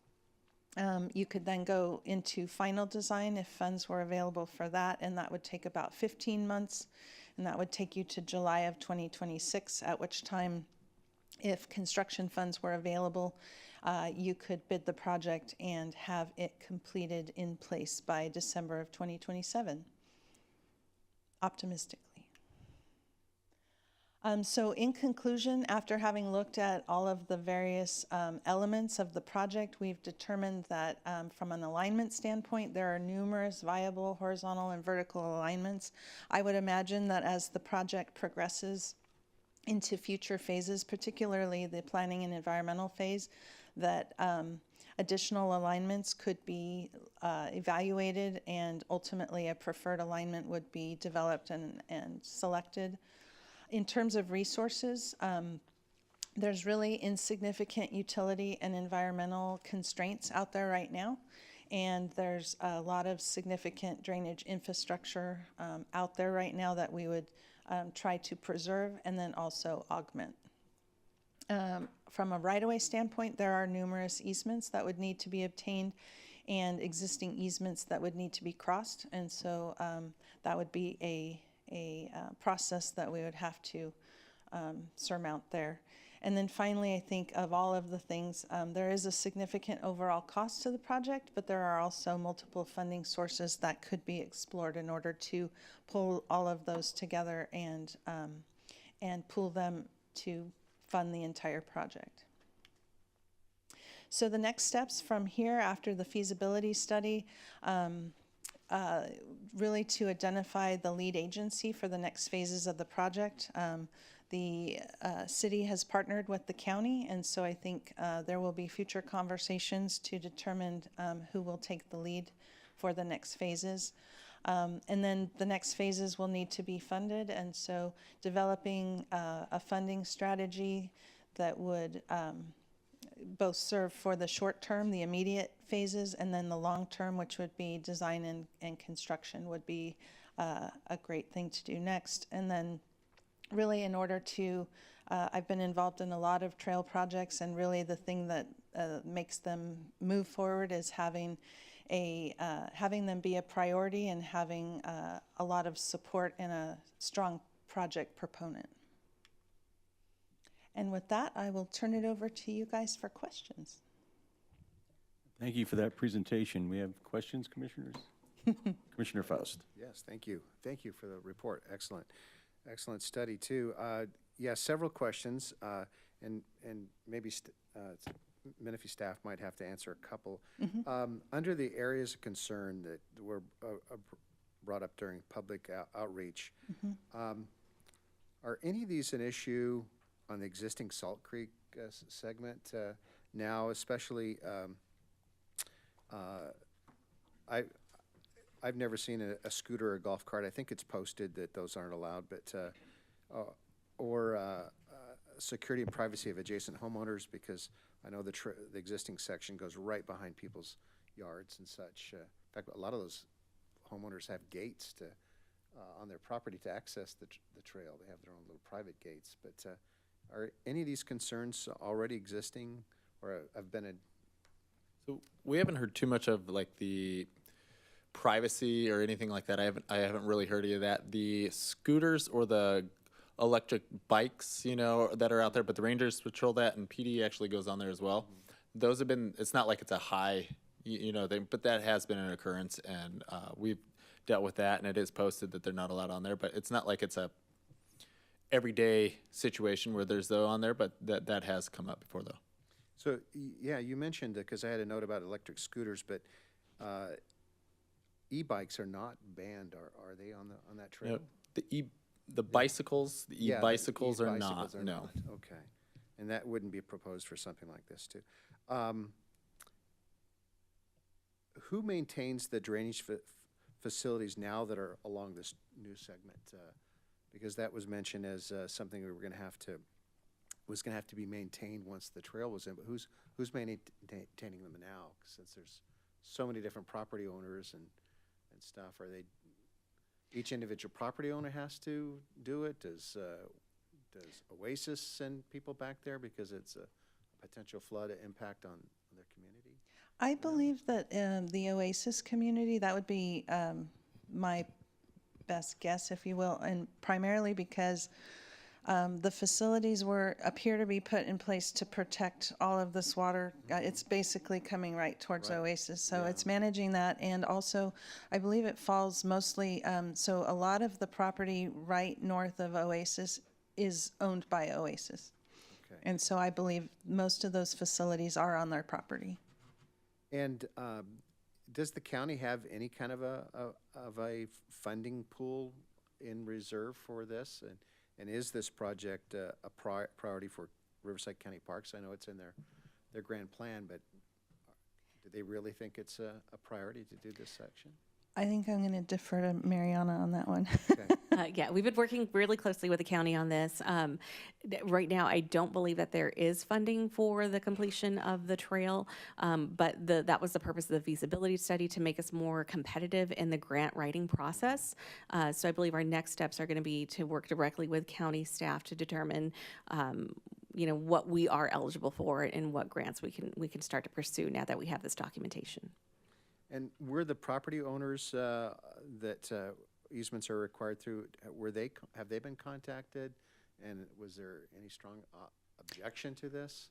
You could then go into final design if funds were available for that, and that would take about 15 months, and that would take you to July of 2026, at which time, if construction funds were available, you could bid the project and have it completed in place by December of 2027, optimistically. So in conclusion, after having looked at all of the various elements of the project, we've determined that from an alignment standpoint, there are numerous viable horizontal and vertical alignments. I would imagine that as the project progresses into future phases, particularly the planning and environmental phase, that additional alignments could be evaluated, and ultimately a preferred alignment would be developed and selected. In terms of resources, there's really insignificant utility and environmental constraints out there right now, and there's a lot of significant drainage infrastructure out there right now that we would try to preserve and then also augment. From a right-of-way standpoint, there are numerous easements that would need to be obtained and existing easements that would need to be crossed, and so that would be a process that we would have to surmount there. And then finally, I think of all of the things, there is a significant overall cost to the project, but there are also multiple funding sources that could be explored in order to pull all of those together and pool them to fund the entire project. So the next steps from here after the feasibility study, really to identify the lead agency for the next phases of the project. The city has partnered with the county, and so I think there will be future conversations to determine who will take the lead for the next phases. And then the next phases will need to be funded, and so developing a funding strategy that would both serve for the short term, the immediate phases, and then the long term, which would be design and construction, would be a great thing to do next. And then really in order to, I've been involved in a lot of trail projects, and really the thing that makes them move forward is having them be a priority and having a lot of support and a strong project proponent. And with that, I will turn it over to you guys for questions. Thank you for that presentation. We have questions, commissioners? Commissioner Faust. Yes, thank you. Thank you for the report. Excellent. Excellent study, too. Yeah, several questions, and maybe Menifee staff might have to answer a couple. Under the areas of concern that were brought up during public outreach, are any of these an issue on the existing Salt Creek segment now, especially? I've never seen a scooter or a golf cart. I think it's posted that those aren't allowed, but security and privacy of adjacent homeowners, because I know the existing section goes right behind people's yards and such. In fact, a lot of those homeowners have gates to on their property to access the trail. They have their own little private gates. But are any of these concerns already existing, or have been? So we haven't heard too much of like the privacy or anything like that. I haven't really heard any of that. The scooters or the electric bikes, you know, that are out there, but the Rangers patrol that, and PD actually goes on there as well. Those have been. It's not like it's a high, you know, thing, but that has been an occurrence, and we've dealt with that, and it is posted that they're not allowed on there. But it's not like it's a everyday situation where there's though on there, but that has come up before though. So yeah, you mentioned, because I had a note about electric scooters, but e-bikes are not banned. Are they on that trail? No, the bicycles, the e-bicycles are not. No. Okay, and that wouldn't be proposed for something like this too. Who maintains the drainage facilities now that are along this new segment? Because that was mentioned as something we were going to have to, was going to have to be maintained once the trail was in, but who's maintaining them now? Since there's so many different property owners and stuff, are they, each individual property owner has to do it? Does Oasis send people back there because it's a potential flood impact on their community? I believe that the Oasis community, that would be my best guess, if you will, and primarily because the facilities appear to be put in place to protect all of this water. It's basically coming right towards Oasis, so it's managing that, and also I believe it falls mostly, so a lot of the property right north of Oasis is owned by Oasis. Okay. And so I believe most of those facilities are on their property. And does the county have any kind of a funding pool in reserve for this? And is this project a priority for Riverside County Parks? I know it's in their grand plan, but do they really think it's a priority to do this section? I think I'm going to defer to Mariana on that one. Okay. Yeah, we've been working really closely with the county on this. Right now, I don't believe that there is funding for the completion of the trail, but that was the purpose of the feasibility study, to make us more competitive in the grant writing process. So I believe our next steps are going to be to work directly with county staff to determine what we are eligible for and what grants we can start to pursue now that we have this documentation. And were the property owners that easements are required through, have they been contacted? And was there any strong objection to this?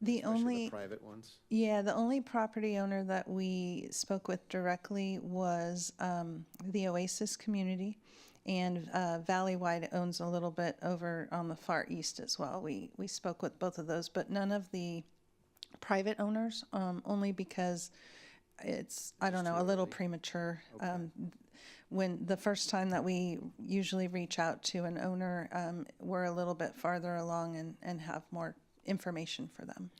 Especially the private ones? Yeah, the only property owner that we spoke with directly was the Oasis community, and Valleywide owns a little bit over on the far east as well. We spoke with both of those, but none of the private owners, only because it's, I don't know, a little premature. Okay. When the first time that we usually reach out to an owner, we're a little bit farther along and have more information for them.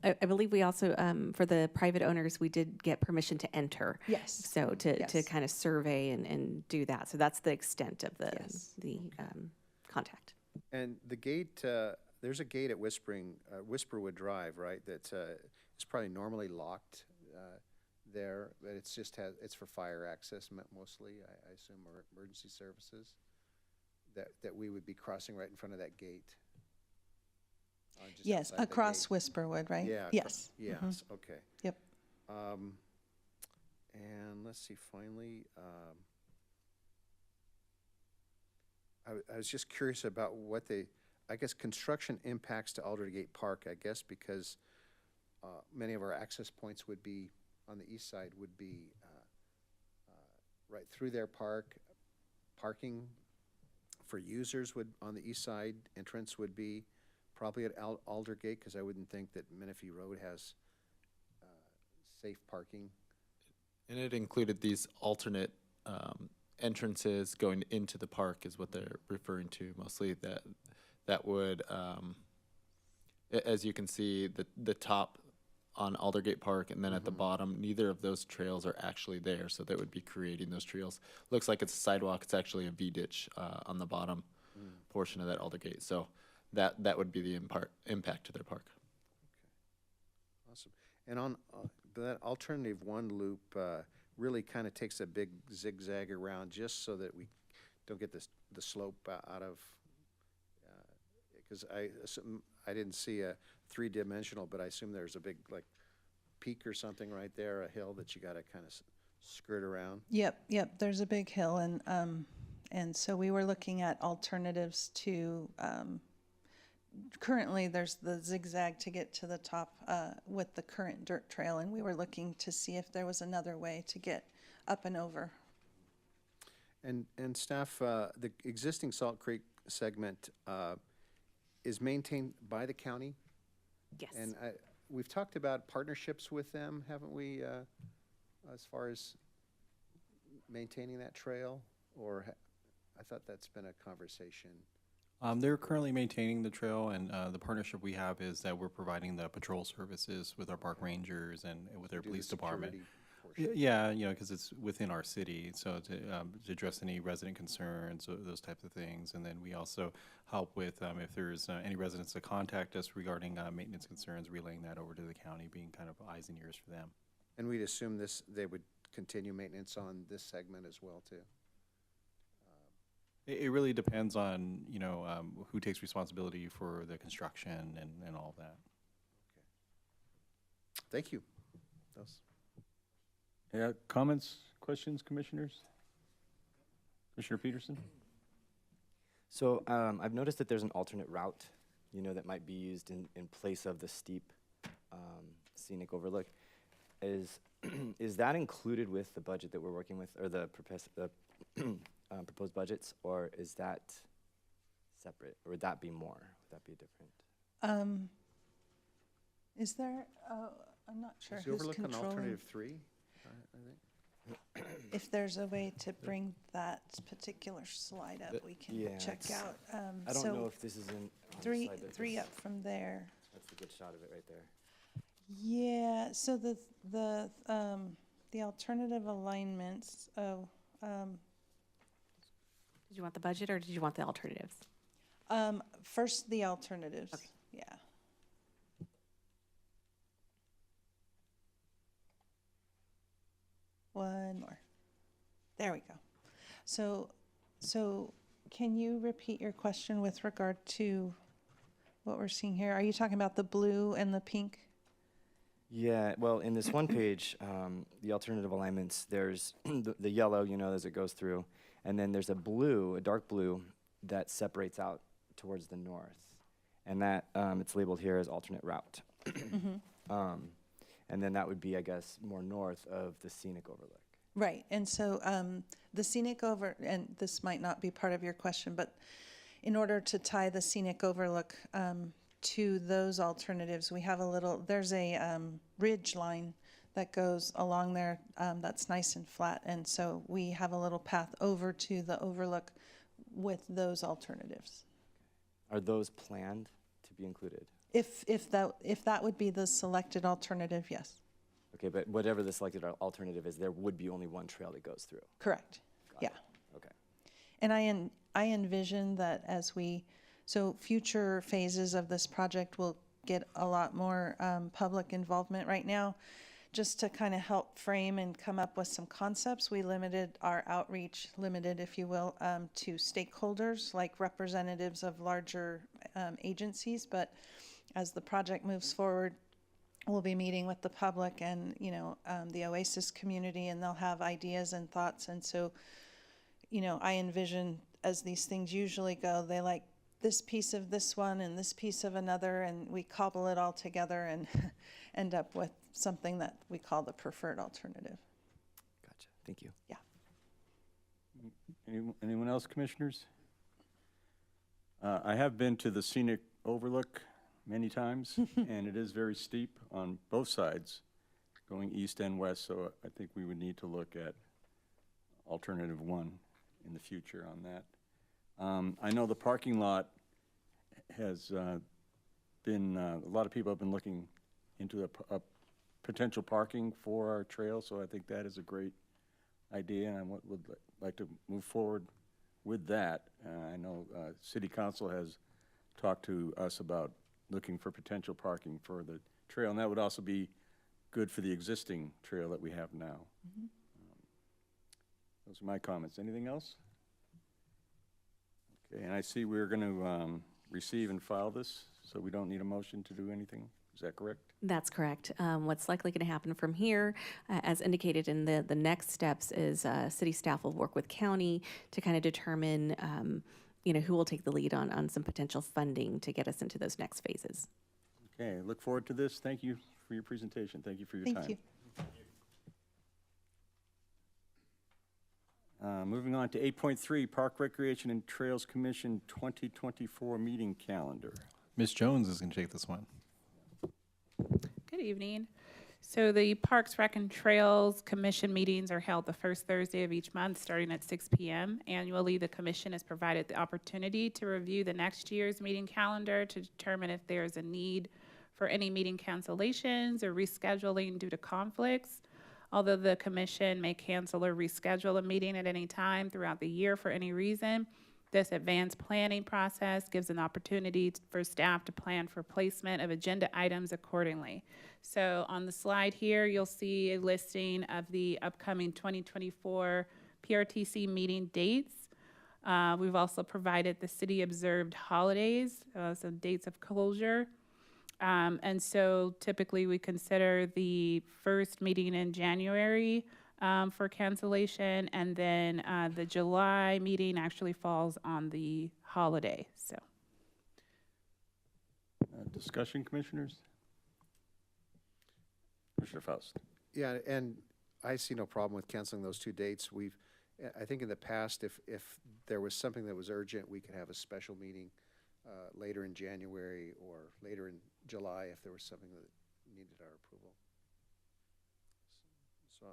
I believe we also, for the private owners, we did get permission to enter. Yes. So to kind of survey and do that. So that's the extent of the contact. And the gate, there's a gate at Whisperwood Drive, right? That is probably normally locked there, but it's for fire access mostly, I assume, or emergency services. That we would be crossing right in front of that gate. Just Yes, outside the across gate. Whisperwood, right? Yeah. Yes. Yes. Mhm. Okay. Yep. And let's see. Finally, I was just curious about I guess construction impacts to Aldergate Park. I guess because many of our access points would be on the east side, would be right through their park. Parking for users on the east side entrance would be probably at Aldergate, because I wouldn't think that Menifee Road has safe parking. And it included these alternate entrances going into the park is what they're referring to mostly. That would, as you can see, the top on Aldergate Park and then at the bottom, neither of those trails are actually there, so they would be creating those trails. Looks like it's a sidewalk. It's actually a V-ditch on the bottom portion of that Aldergate. So that would be the impact to their park. Okay. Awesome. And on that alternative one loop really kind of takes a big zigzag around just so that we don't get the slope out of, because I didn't see a three-dimensional, but I assume there's a big peak or something right there, a hill that you got to kind of skirt around. Yep. There's a big hill, and so we were looking at alternatives to. Currently, there's the zigzag to get to the top with the current dirt trail, and we were looking to see if there was another way to get up and over. And staff, the existing Salt Creek segment is maintained by the county? Yes. And we've talked about partnerships with them, haven't we, as far as maintaining that trail? Or I thought that's been a conversation. They're currently maintaining the trail, and the partnership we have is that we're providing the patrol services with our park rangers and with our Do the police department. security portion. Yeah, you know, because it's within our city, so to address any resident concerns, those types of things. And then we also help with if there's any residents that contact us regarding maintenance concerns, relaying that over to the county, being kind of eyes and ears for them. And we'd assume they would continue maintenance on this segment as well, too. It really depends on, you know, who takes responsibility for the construction and all that. Thank you. Those. Yeah, comments, questions, commissioners? Commissioner Peterson? So I've noticed that there's an alternate route, you know, that might be used in place of the steep scenic overlook. Is that included with the budget that we're working with, or the proposed budgets, or is that separate, or would that be more? Would that be different? Is there, I'm not sure Is the who's overlook on controlling. alternative 3, I think? If there's a way to bring that particular slide up, we can Yeah, check it's- out. I don't know if this is in on the Three, slide that three this- up from there. That's a good shot of it right there. Yeah, so the alternative alignments, Did you want the budget or did you want the alternatives? first the alternatives, Okay. yeah. One more. There we go. So can you repeat your question with regard to what we're seeing here? Are you talking about the blue and the pink? Yeah, well, in this one page, the alternative alignments, there's the yellow, you know, as it goes through, and then there's a blue, a dark blue, that separates out towards the north. And that, it's labeled here as alternate route. And then that would be, I guess, more north of the scenic overlook. Right, and so the scenic and this might not be part of your question, but in order to tie the scenic overlook to those alternatives, we have there's a ridge line that goes along there that's nice and flat, and so we have a little path over to the overlook with those alternatives. Are those planned to be included? If that would be the selected alternative, yes, Okay, but whatever the selected alternative is, there would be only one trail that goes through. correct, Got yeah. it. Okay. And I envision that so future phases of this project will get a lot more public involvement. Right now, just to kind of help frame and come up with some concepts, we limited our outreach, if you will, to stakeholders like representatives of larger agencies. But as the project moves forward, we'll be meeting with the public and, you know, the Oasis community, and they'll have ideas and thoughts. And so, you know, I envision, as these things usually go, they like this piece of this one and this piece of another, and we cobble it all together and end up with something that we call the preferred alternative. Gotcha. Thank you. Yeah. Anyone else, commissioners? I have been to the scenic overlook many times, and it is very steep on both sides, going east and west, so I think we would need to look at alternative one in the future on that. I know the parking lot has been, a lot of people have been looking into a potential parking for our trail, so I think that is a great idea, and I would like to move forward with that. I know City Council has talked to us about looking for potential parking for the trail, and that would also be good for the existing trail that we have now. Those are my comments. Anything else? Okay, and I see we're going to receive and file this, so we don't need a motion to do anything. Is that correct? That's correct. What's likely going to happen from here, as indicated in the next steps, is city staff will work with county to kind of determine, who will take the lead on some potential funding to get us into those next phases. Okay, look forward to this. Thank you for your presentation. Thank you for your time. Thank you. Moving on to 8.3, Park Recreation and Trails Commission 2024 meeting calendar. Ms. Jones is going to take this one. Good evening. So the Parks, Rec, and Trails Commission meetings are held the first Thursday of each month, starting at 6 p.m. Annually, the commission is provided the opportunity to review the next year's meeting calendar to determine if there is a need for any meeting cancellations or rescheduling due to conflicts. Although the commission may cancel or reschedule a meeting at any time throughout the year for any reason, this advanced planning process gives an opportunity for staff to plan for placement of agenda items accordingly. So on the slide here, you'll see a listing of the upcoming 2024 PRTC meeting dates. We've also provided the city-observed holidays, some dates of closure. And so typically we consider the first meeting in January for cancellation, and then the July meeting actually falls on the holiday, so. Discussion, commissioners? Commissioner Faust. Yeah, and I see no problem with canceling those 2 dates. I think in the past, if there was something that was urgent, we could have a special meeting later in January or later in July if there was something that needed our approval. So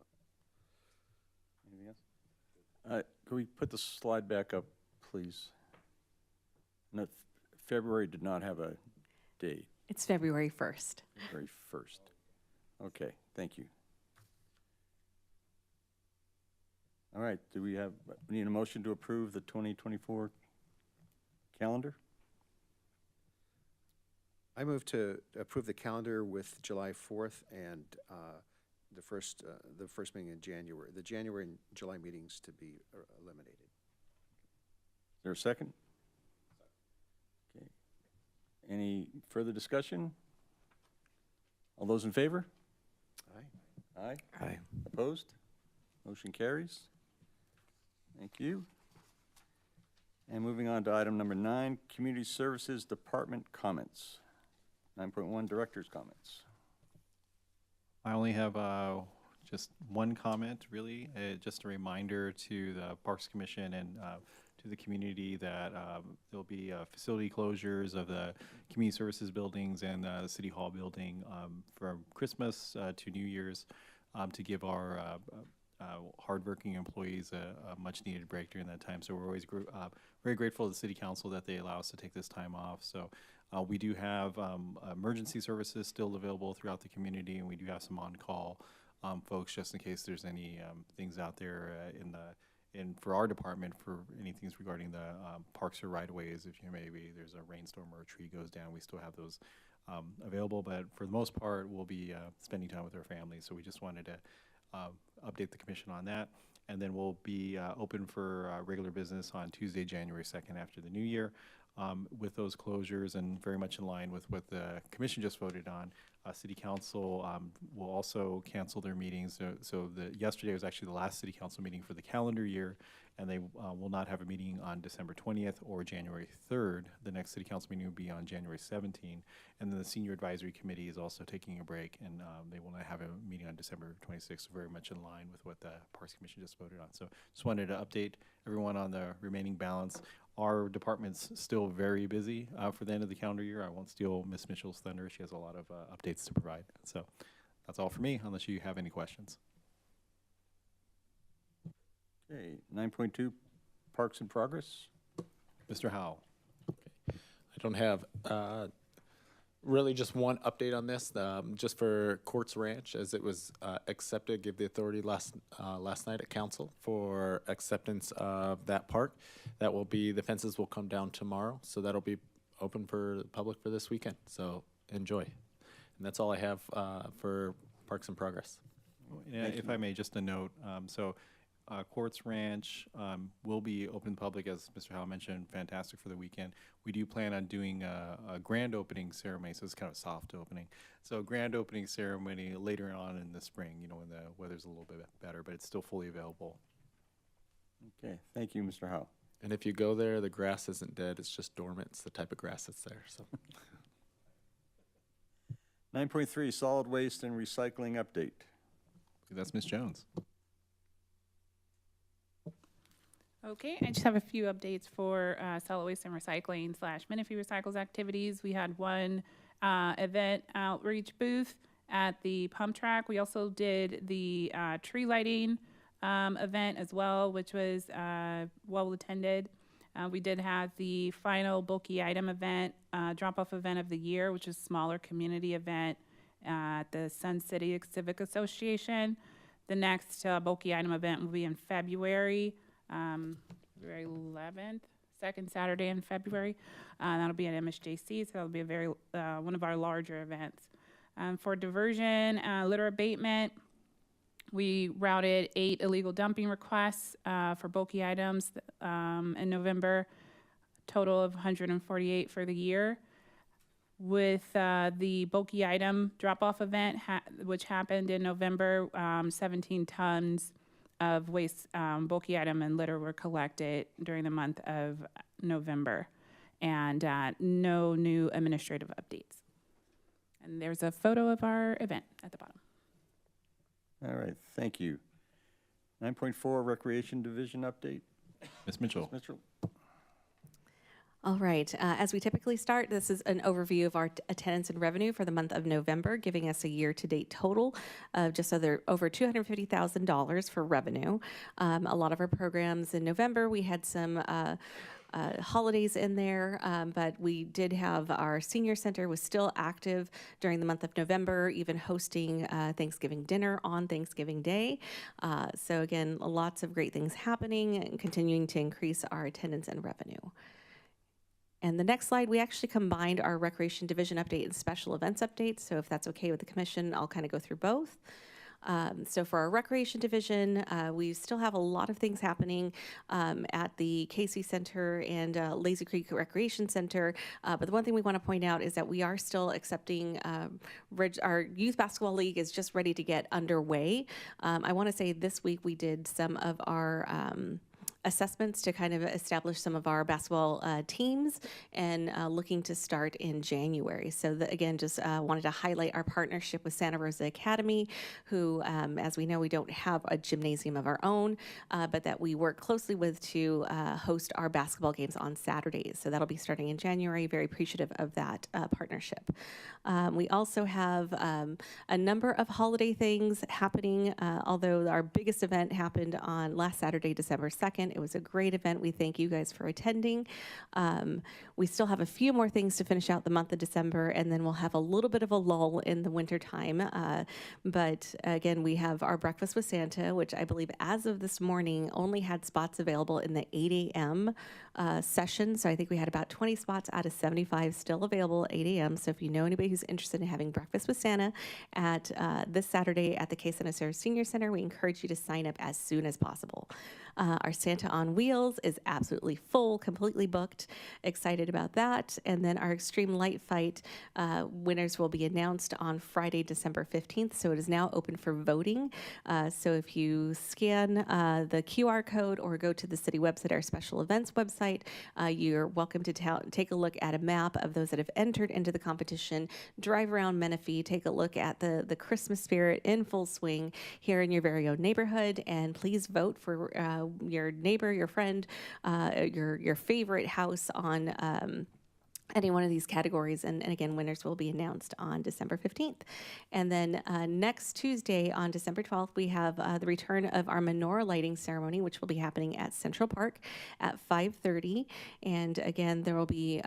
Anything else? Can we put the slide back up, please? No, February did not have a date, It's February 1st. February 1st. Okay, thank you. All right, we need a motion to approve the 2024 calendar? I move to approve the calendar with July 4th and the first meeting in January, the January and July meetings to be eliminated. Is there a second? Okay. Any further discussion? All those in favor? Aye. Aye. Aye. Opposed? Motion carries. Thank you. And moving on to item number 9, Community Services Department comments. 9.1, Director's comments. I only have just one comment, really. Just a reminder to the Parks Commission and to the community that there'll be facility closures of the community services buildings and the City Hall building from Christmas to New Year's to give our hardworking employees a much-needed break during that time. So we're always very grateful to the City Council that they allow us to take this time off. So we do have emergency services still available throughout the community, and we do have some on-call folks just in case there's any things out there for our department for any things regarding the parks or right-of-ways. If maybe there's a rainstorm or a tree goes down, we still have those available. But for the most part, we'll be spending time with our families. So we just wanted to update the commission on that. And then we'll be open for regular business on Tuesday, January 2nd after the new year. With those closures and very much in line with what the commission just voted on, City Council will also cancel their meetings. So yesterday was actually the last City Council meeting for the calendar year, and they will not have a meeting on December 20th or January 3rd. The next City Council meeting will be on January 17th. And then the Senior Advisory Committee is also taking a break, and they will not have a meeting on December 26th, very much in line with what the Parks Commission just voted on. So just wanted to update everyone on the remaining balance. Our department's still very busy for the end of the calendar year. I won't steal Ms. Mitchell's thunder. She has a lot of updates to provide. So that's all for me, unless you have any questions. Okay, 9.2, Parks in Progress. Mr. Howell. I don't have really just one update on this, just for Courts Ranch, as it was accepted, give the authority last night at council for acceptance of that park. That will be, the fences will come down tomorrow, so that'll be open for the public for this weekend. So enjoy. And that's all I have for Parks in Progress. Yeah, if I may, just a note. Courts Ranch will be open to public, as Mr. Howell mentioned, fantastic for the weekend. We do plan on doing a grand opening ceremony, so it's kind of a soft opening. So grand opening ceremony later on in the spring, when the weather's a little bit better, but it's still fully available. Okay, thank you, Mr. Howell. And if you go there, the grass isn't dead, it's just dormant. It's the type of grass that's there. So 9.3, Solid Waste and Recycling Update. That's Ms. Jones. Okay, I just have a few updates for solid waste and recycling / Menifee Recycles activities. We had one event outreach booth at the pump track. We also did the tree lighting event as well, which was well attended. We did have the final bulky item event, drop-off event of the year, which is a smaller community event at the Sun City Civic Association. The next bulky item event will be in February, February 11th, second Saturday in February. That'll be at MSJC, so that'll be a very one of our larger events. For diversion, litter abatement, we routed 8 illegal dumping requests for bulky items in November, total of 148 for the year. With the bulky item drop-off event, which happened in November, 17 tons of waste, bulky item and litter were collected during the month of November, and no new administrative updates. And there's a photo of our event at the bottom. All right, thank you. 9.4 Recreation Division update. Ms. Mitchell. Ms. Mitchell. All right, as we typically start, this is an overview of our attendance and revenue for the month of November, giving us a year-to-date total of just over $250,000 for revenue. A lot of our programs in November, we had some holidays in there, but we did have our senior center was still active during the month of November, even hosting Thanksgiving dinner on Thanksgiving Day. So again, lots of great things happening and continuing to increase our attendance and revenue. And the next slide, we actually combined our Recreation Division update and special events updates. So if that's okay with the commission, I'll kind of go through both. So for our Recreation Division, we still have a lot of things happening at the Casey Center and Lazy Creek Recreation Center. But the one thing we want to point out is that we are still accepting, our youth basketball league is just ready to get underway. I want to say this week we did some of our assessments to kind of establish some of our basketball teams and looking to start in January. So again, just wanted to highlight our partnership with Santa Rosa Academy, who, as we know, we don't have a gymnasium of our own, but that we work closely with to host our basketball games on Saturdays. So that'll be starting in January. Very appreciative of that partnership. We also have a number of holiday things happening, although our biggest event happened on last Saturday, December 2nd. It was a great event. We thank you guys for attending. We still have a few more things to finish out the month of December, and then we'll have a little bit of a lull in the winter time. But again, we have our Breakfast with Santa, which I believe as of this morning only had spots available in the 8 a.m. Session. So I think we had about 20 spots out of 75 still available at 8 a.m. So if you know anybody who's interested in having Breakfast with Santa at this Saturday at the K-Center Senior Center, we encourage you to sign up as soon as possible. Our Santa on Wheels is absolutely full, completely booked. Excited about that. And then our Extreme Light Fight winners will be announced on Friday, December 15th. So it is now open for voting. So if you scan the QR code or go to the city website, our special events website, you're welcome to take a look at a map of those that have entered into the competition. Drive around Menifee, take a look at the Christmas spirit in full swing here in your very own neighborhood, and please vote for your neighbor, your friend, your favorite house on any one of these categories. And again, winners will be announced on December 15th. And then next Tuesday on December 12th, we have the return of our menorah lighting ceremony, which will be happening at Central Park at 5:30. And again, there will be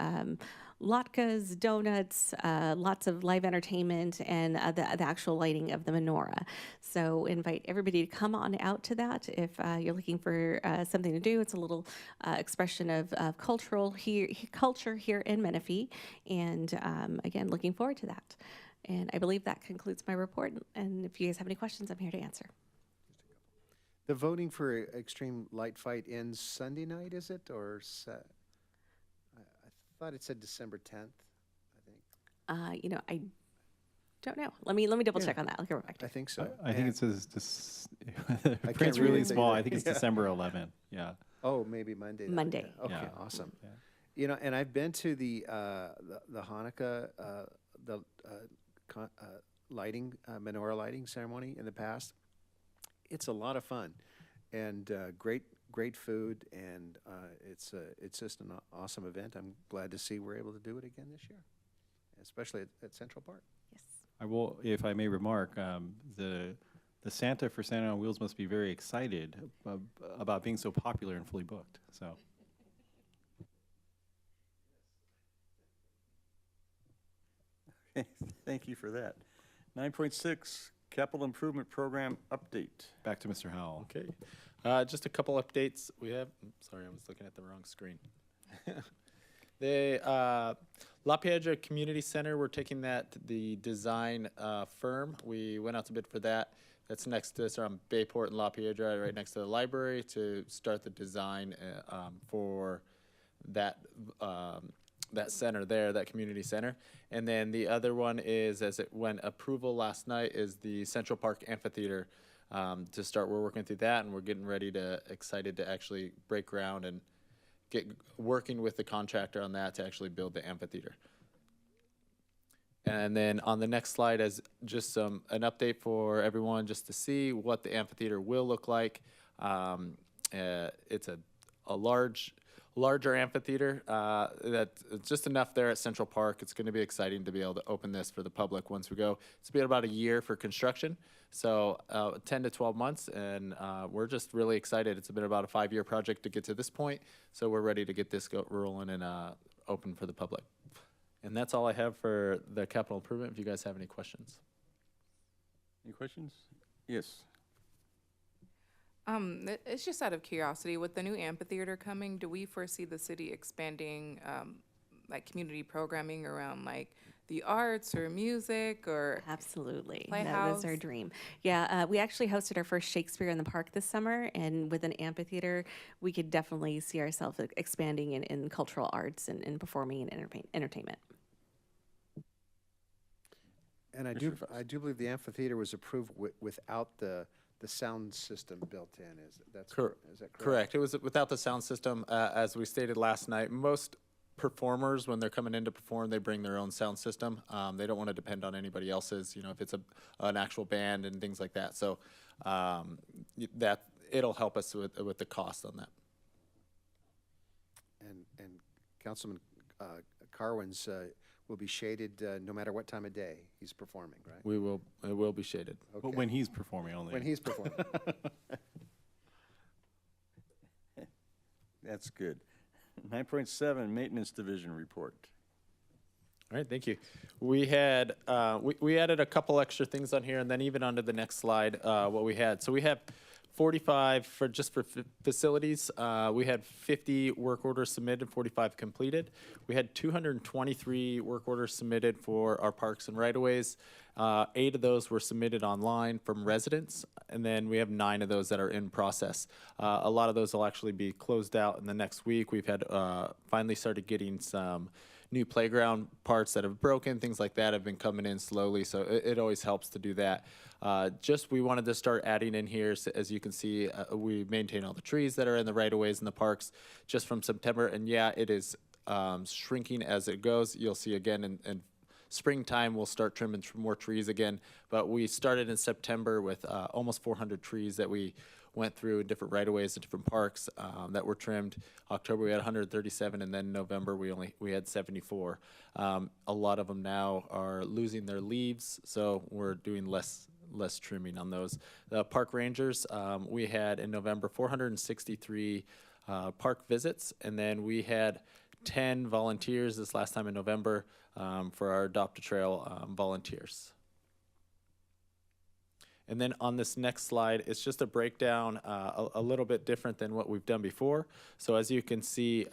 latkes, donuts, lots of live entertainment, and the actual lighting of the menorah. So invite everybody to come on out to that if you're looking for something to do. It's a little expression of culture here in Menifee, and again, looking forward to that. And I believe that concludes my report. And if you guys have any questions, I'm here to answer. The voting for Extreme Light Fight ends Sunday night, is it, or I thought it said December 10th, I think. I don't know. Let me double check on that. I'll get back to I you. think so. I think it says the can't print's read really anything small. there. I think it's Yeah. December 11th. Yeah. Oh, maybe Monday. then. Monday. Okay, Yeah. awesome. Yeah. You know, and I've been to the Hanukkah, lighting, menorah lighting ceremony in the past. It's a lot of fun, and great food, and it's just an awesome event. I'm glad to see we're able to do it again this year, especially at Central Park. Yes. I will, if I may remark, the Santa for Santa on Wheels must be very excited about being so popular and fully booked, so. Thank you for that. 9.6, capital improvement program update. Back to Mr. Howell. Okay. Just a couple updates. We have, sorry, I was looking at the wrong screen. The La Piedra Community Center, we're taking that to the design firm. We went out to bid for that. That's next to us on Bayport and La Piedra, right next to the library, to start the design for that that center there, that community center. And then the other one is, as it went approval last night, is the Central Park Amphitheater to start. We're working through that, and we're getting ready to, excited to actually break ground and get working with the contractor on that to actually build the amphitheater. And then on the next slide is just an update for everyone just to see what the amphitheater will look like. It's a larger amphitheater that's just enough there at Central Park. It's going to be exciting to be able to open this for the public once we go. It's been about a year for construction, so 10 to 12 months, and we're just really excited. It's been about a 5-year project to get to this point, so we're ready to get this rolling and open for the public. And that's all I have for the capital improvement, if you guys have any questions. Any questions? Yes. It's just out of curiosity, with the new amphitheater coming, do we foresee the city expanding, like community programming around like the arts or music or? Absolutely. Playhouse? That is our dream. Yeah, we actually hosted our first Shakespeare in the Park this summer, and with an amphitheater, we could definitely see ourselves expanding in cultural arts and performing and entertainment. And I do believe the amphitheater was approved without the sound system built in. Is that correct? Correct. It was without the sound system. As we stated last night, most performers, when they're coming in to perform, they bring their own sound system. They don't want to depend on anybody else's, you know, if it's an actual band and things like that. So that it'll help us with the cost on that. And Councilman Carwin's will be shaded no matter what time of day he's performing, right? It will be shaded. Okay. But when he's performing only. When he's performing. That's good. 9.7, maintenance division report. All right, thank you. We had we added a couple extra things on here, and then even onto the next slide, what we had. So we have 45 for facilities. We had 50 work orders submitted, 45 completed. We had 223 work orders submitted for our parks and right-of-ways. 8 of those were submitted online from residents, and then we have 9 of those that are in process. A lot of those will actually be closed out in the next week. We've had finally started getting some new playground parts that have broken, things like that have been coming in slowly, so it always helps to do that. We wanted to start adding in here, so as you can see, we maintain all the trees that are in the right-of-ways in the parks just from September, and yeah, it is shrinking as it goes. You'll see again in springtime, we'll start trimming more trees again, but we started in September with almost 400 trees that we went through in different right-of-ways and different parks that were trimmed. October we had 137, and then November we had 74. A lot of them now are losing their leaves, so we're doing less trimming on those. The park rangers, we had in November 463 park visits, and then we had 10 volunteers this last time in November for our Adopt a Trail volunteers. And then on this next slide, it's just a breakdown a little bit different than what we've done before. So as you can see,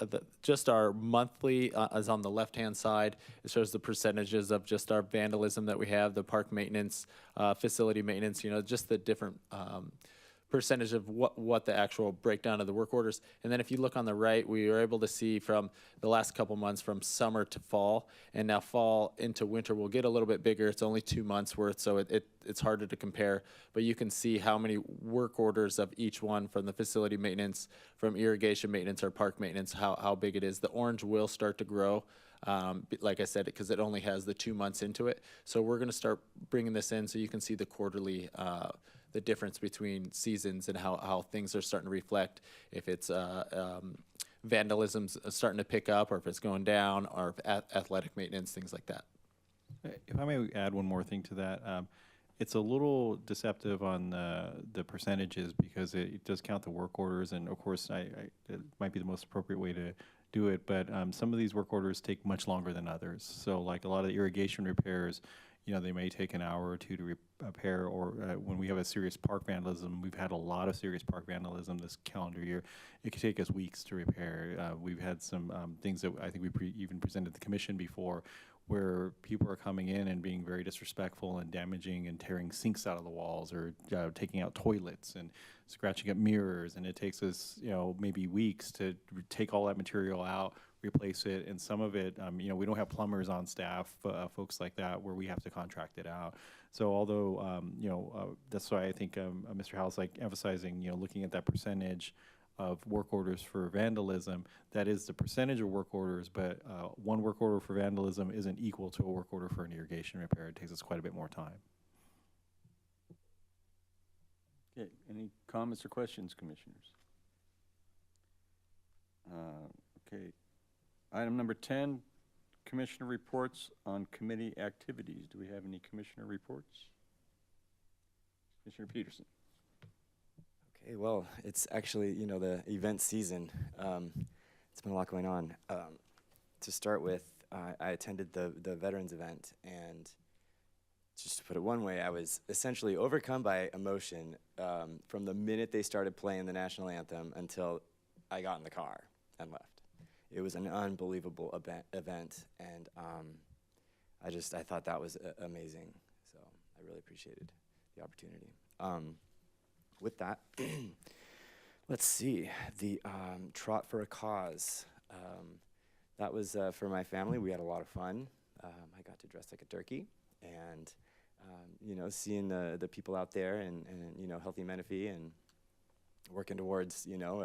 just our monthly is on the left-hand side. It shows the percentages of just our vandalism that we have, the park maintenance, facility maintenance, you know, just the different percentage of what the actual breakdown of the work orders. And then if you look on the right, we were able to see from the last couple months from summer to fall, and now fall into winter will get a little bit bigger. It's only 2 months worth, so it's harder to compare, but you can see how many work orders of each one from the facility maintenance, from irrigation maintenance or park maintenance, how big it is. The orange will start to grow, like I said, because it only has the 2 months into it. So we're gonna start bringing this in so you can see the quarterly the difference between seasons and how things are starting to reflect, if it's vandalism's starting to pick up, or if it's going down, or if athletic maintenance, things like that. If I may add one more thing to that, it's a little deceptive on the percentages because it does count the work orders, and of course, it might be the most appropriate way to do it, but some of these work orders take much longer than others. So like a lot of the irrigation repairs, you know, they may take an hour or two to repair, or when we have a serious park vandalism, we've had a lot of serious park vandalism this calendar year. It could take us weeks to repair. We've had some things that I think we even presented the commission before, where people are coming in and being very disrespectful and damaging and tearing sinks out of the walls, or taking out toilets and scratching up mirrors, and it takes us, you know, maybe weeks to take all that material out, replace it, and some of it, you know, we don't have plumbers on staff, folks like that, where we have to contract it out. So although, you know, that's why I think Mr. Howell's like emphasizing, you know, looking at that percentage of work orders for vandalism, that is the percentage of work orders, but one work order for vandalism isn't equal to a work order for an irrigation repair. It takes us quite a bit more time. Okay, any comments or questions, commissioners? Okay, item number 10, commissioner reports on committee activities. Do we have any commissioner reports? Commissioner Peterson. Okay, well, it's actually, you know, the event season. It's been a lot going on. To start with, I attended the veterans event, and just to put it one way, I was essentially overcome by emotion from the minute they started playing the national anthem until I got in the car and left. It was an unbelievable event, and I thought that was amazing. So I really appreciated the opportunity. With that, let's see, the Trot for a Cause. That was for my family. We had a lot of fun. I got to dress like a turkey, and you know, seeing the people out there and you know, healthy Menifee, and working towards, you know,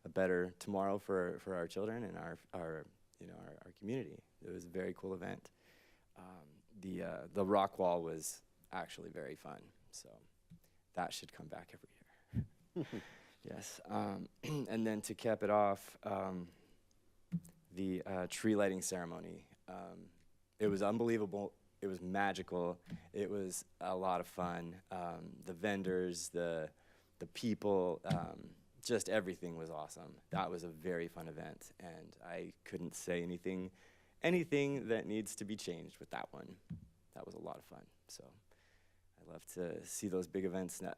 a better tomorrow for our children and our you know, our community. It was a very cool event. The rock wall was actually very fun, so that should come back every year. Yes, and then to cap it off, the tree lighting ceremony. It was unbelievable. It was magical. It was a lot of fun. The vendors, the people, just everything was awesome. That was a very fun event, and I couldn't say anything that needs to be changed with that one. That was a lot of fun. So I love to see those big events. Now,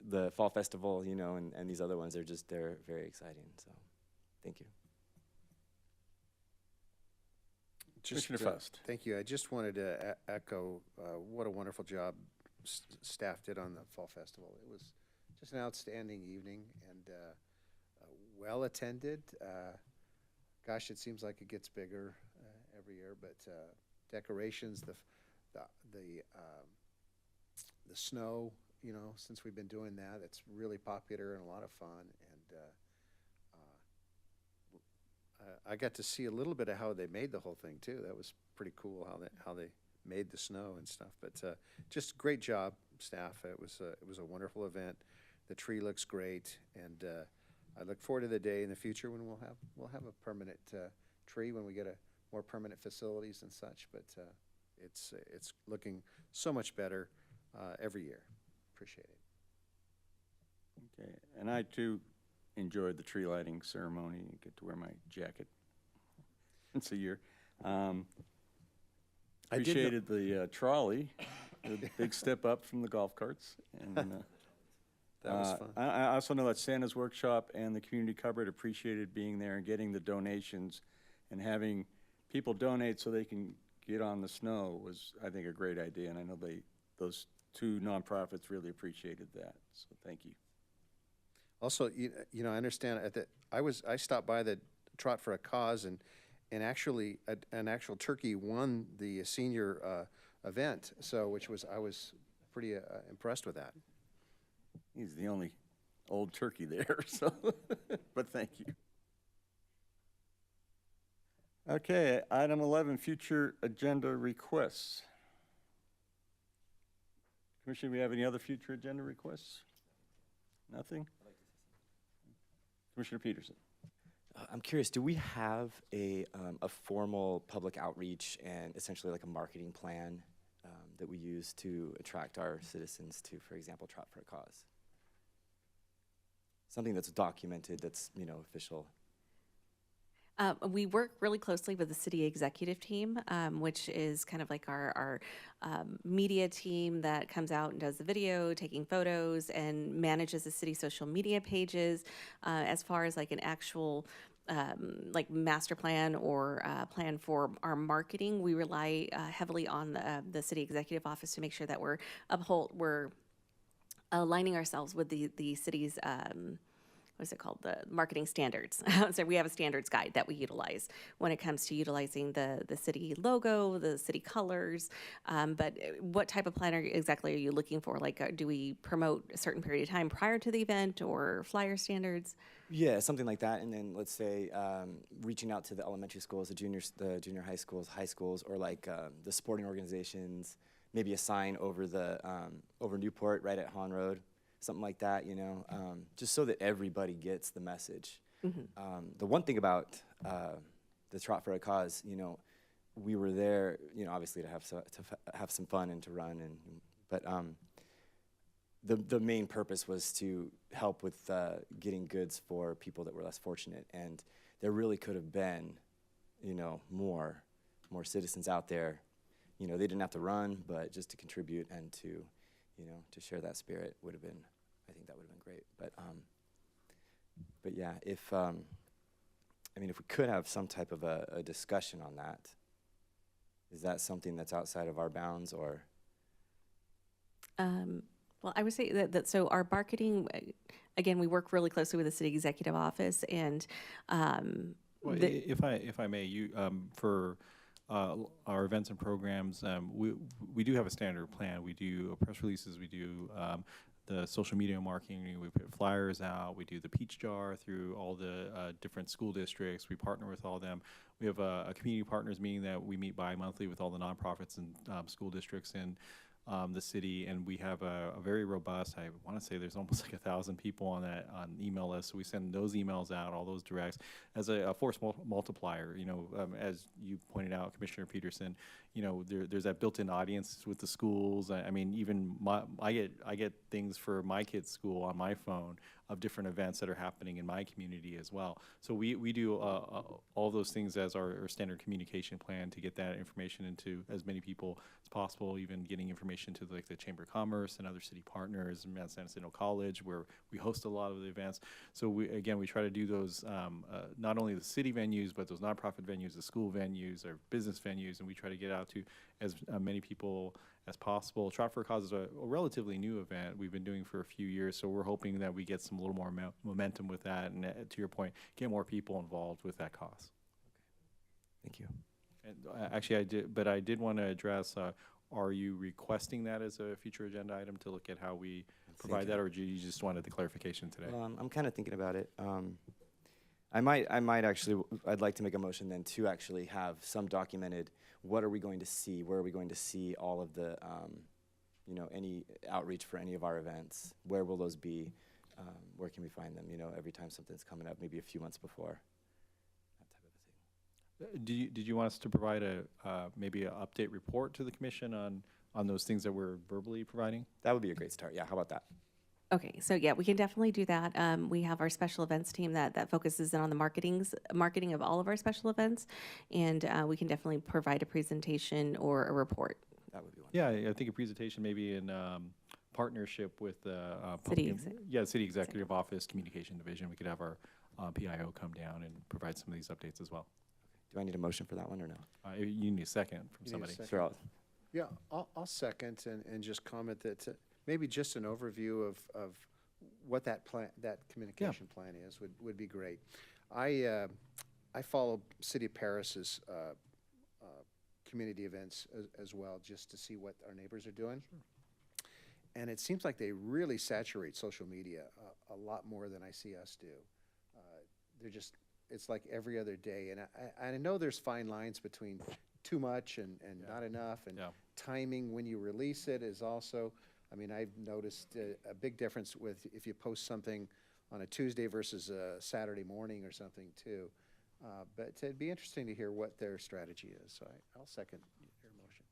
the Fall Festival, you know, and these other ones, they're very exciting. So thank you. Commissioner Faust. Thank you. I just wanted to echo what a wonderful job staff did on the Fall Festival. It was just an outstanding evening and well attended. Gosh, it seems like it gets bigger every year, but decorations, the snow, you know, since we've been doing that, it's really popular and a lot of fun. And I got to see a little bit of how they made the whole thing too. That was pretty cool how they made the snow and stuff. But just great job, staff. It was a wonderful event. The tree looks great, and I look forward to the day in the future when we'll have a permanent tree when we get more permanent facilities and such. But it's looking so much better every year. Appreciate it. Okay, and I too enjoyed the tree lighting ceremony. Get to wear my jacket once a year. Appreciated the trolley, the big step up from the golf carts. And That was fun. I also know that Santa's Workshop and the community cupboard appreciated being there and getting the donations, and having people donate so they can get on the snow was, I think, a great idea. And I know those two nonprofits really appreciated that. So thank you. Also, you know, I understand I stopped by the Trot for a Cause, and actually an actual turkey won the senior event. So I was pretty impressed with that. He's the only old turkey there, so, but thank you. Okay, item 11, future agenda requests. Commissioner, do we have any other future agenda requests? Nothing? Commissioner Peterson. I'm curious, do we have a formal public outreach and essentially like a marketing plan that we use to attract our citizens to, for example, Trot for a Cause. Something that's documented, that's, you know, official. We work really closely with the city executive team, which is kind of like our media team that comes out and does the video, taking photos, and manages the city social media pages. As far as like an actual like master plan or plan for our marketing, we rely heavily on the city executive office to make sure that we're aligning ourselves with the city's what's it called, the marketing standards. So we have a standards guide that we utilize when it comes to utilizing the city logo, the city colors. But what type of plan exactly are you looking for? Like, do we promote a certain period of time prior to the event, or flyer standards? Yeah, something like that. And then let's say reaching out to the elementary schools, the junior high schools, or like the sporting organizations, maybe a sign over over Newport right at Hahn Road, something like that, you know, just so that everybody gets the message. The one thing about the Trot for a Cause, you know, we were there, you know, obviously to have some fun and to run, but the main purpose was to help with getting goods for people that were less fortunate, and there really could have been, you know, more citizens out there. You know, they didn't have to run, but just to contribute and to, you know, to share that spirit would have been, I think that would have been great. But yeah, I mean, if we could have some type of a discussion on that, is that something that's outside of our bounds, or? Well, I would say that so our marketing, again, we work really closely with the city executive office, and Well, if I may, you for our events and programs, we do have a standard plan. We do press releases. We do the social media marketing. We put flyers out. We do the peach jar through all the different school districts. We partner with all of them. We have a community partners meeting that we meet bi-monthly with all the nonprofits and school districts in the city, and we have a very robust, I want to say there's almost like 1,000 people on that email list. So we send those emails out, all those directs, as a force multiplier. You know, as you pointed out, Commissioner Peterson, you know, there's that built-in audience with the schools. I mean, even I get things for my kids' school on my phone of different events that are happening in my community as well. So we do all those things as our standard communication plan to get that information into as many people as possible, even getting information to like the Chamber of Commerce and other city partners, and San Jacinto College, where we host a lot of the events. So we try to do those, not only the city venues, but those nonprofit venues, the school venues, our business venues, and we try to get out to as many people as possible. Trot for a Cause is a relatively new event we've been doing for a few years, so we're hoping that we get some little more momentum with that, and to your point, get more people involved with that cause. Thank you. And actually, I did want to address, are you requesting that as a future agenda item to look at how we provide that, or do you just wanted the clarification today? I'm kind of thinking about it. I might actually, I'd like to make a motion then to actually have some documented, what are we going to see, where are we going to see all of the, you know, any outreach for any of our events, where will those be, where can we find them, you know, every time something's coming up, maybe a few months before, that type of a thing. Did you want us to provide maybe an update report to the commission on those things that we're verbally providing? That would be a great start, yeah, how about that? Okay, so yeah, we can definitely do that. We have our special events team that focuses in on the marketing of all of our special events, and we can definitely provide a presentation or a report. That would be wonderful. Yeah, I think a presentation maybe in partnership with the City City Executive Office Communication Division. We could have our PIO come down and provide some of these updates as well. Do I need a motion for that one or no? You need a second from You need a somebody. second. Sure. Yeah, I'll second and just comment that maybe just an overview of what that communication plan is would be great. I follow City of Paris's community events as well, just to see what our neighbors are doing. Sure. And it seems like they really saturate social media a lot more than I see us do. It's like every other day. And I know there's fine lines between too much and not enough, and timing when you release it is also, I mean, I've noticed a big difference with if you post something on a Tuesday versus a Saturday morning or something too. But it'd be interesting to hear what their strategy is. So I'll second your motion.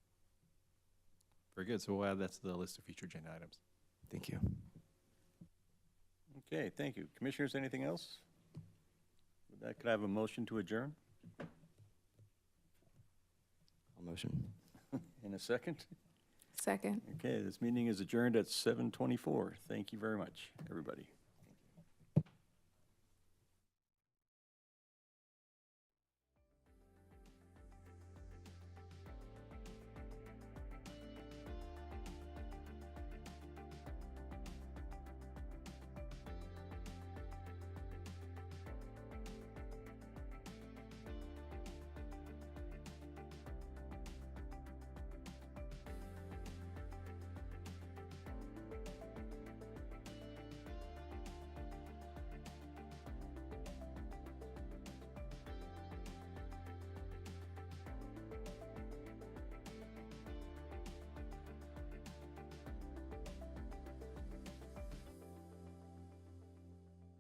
Very good. So we'll add that to the list of future agenda items. Thank you. Okay, thank you. Commissioners, anything else? With that, could I have a motion to adjourn? I'll motion. In a second? Second. Okay, this meeting is adjourned at 7:24. Thank you very much, everybody.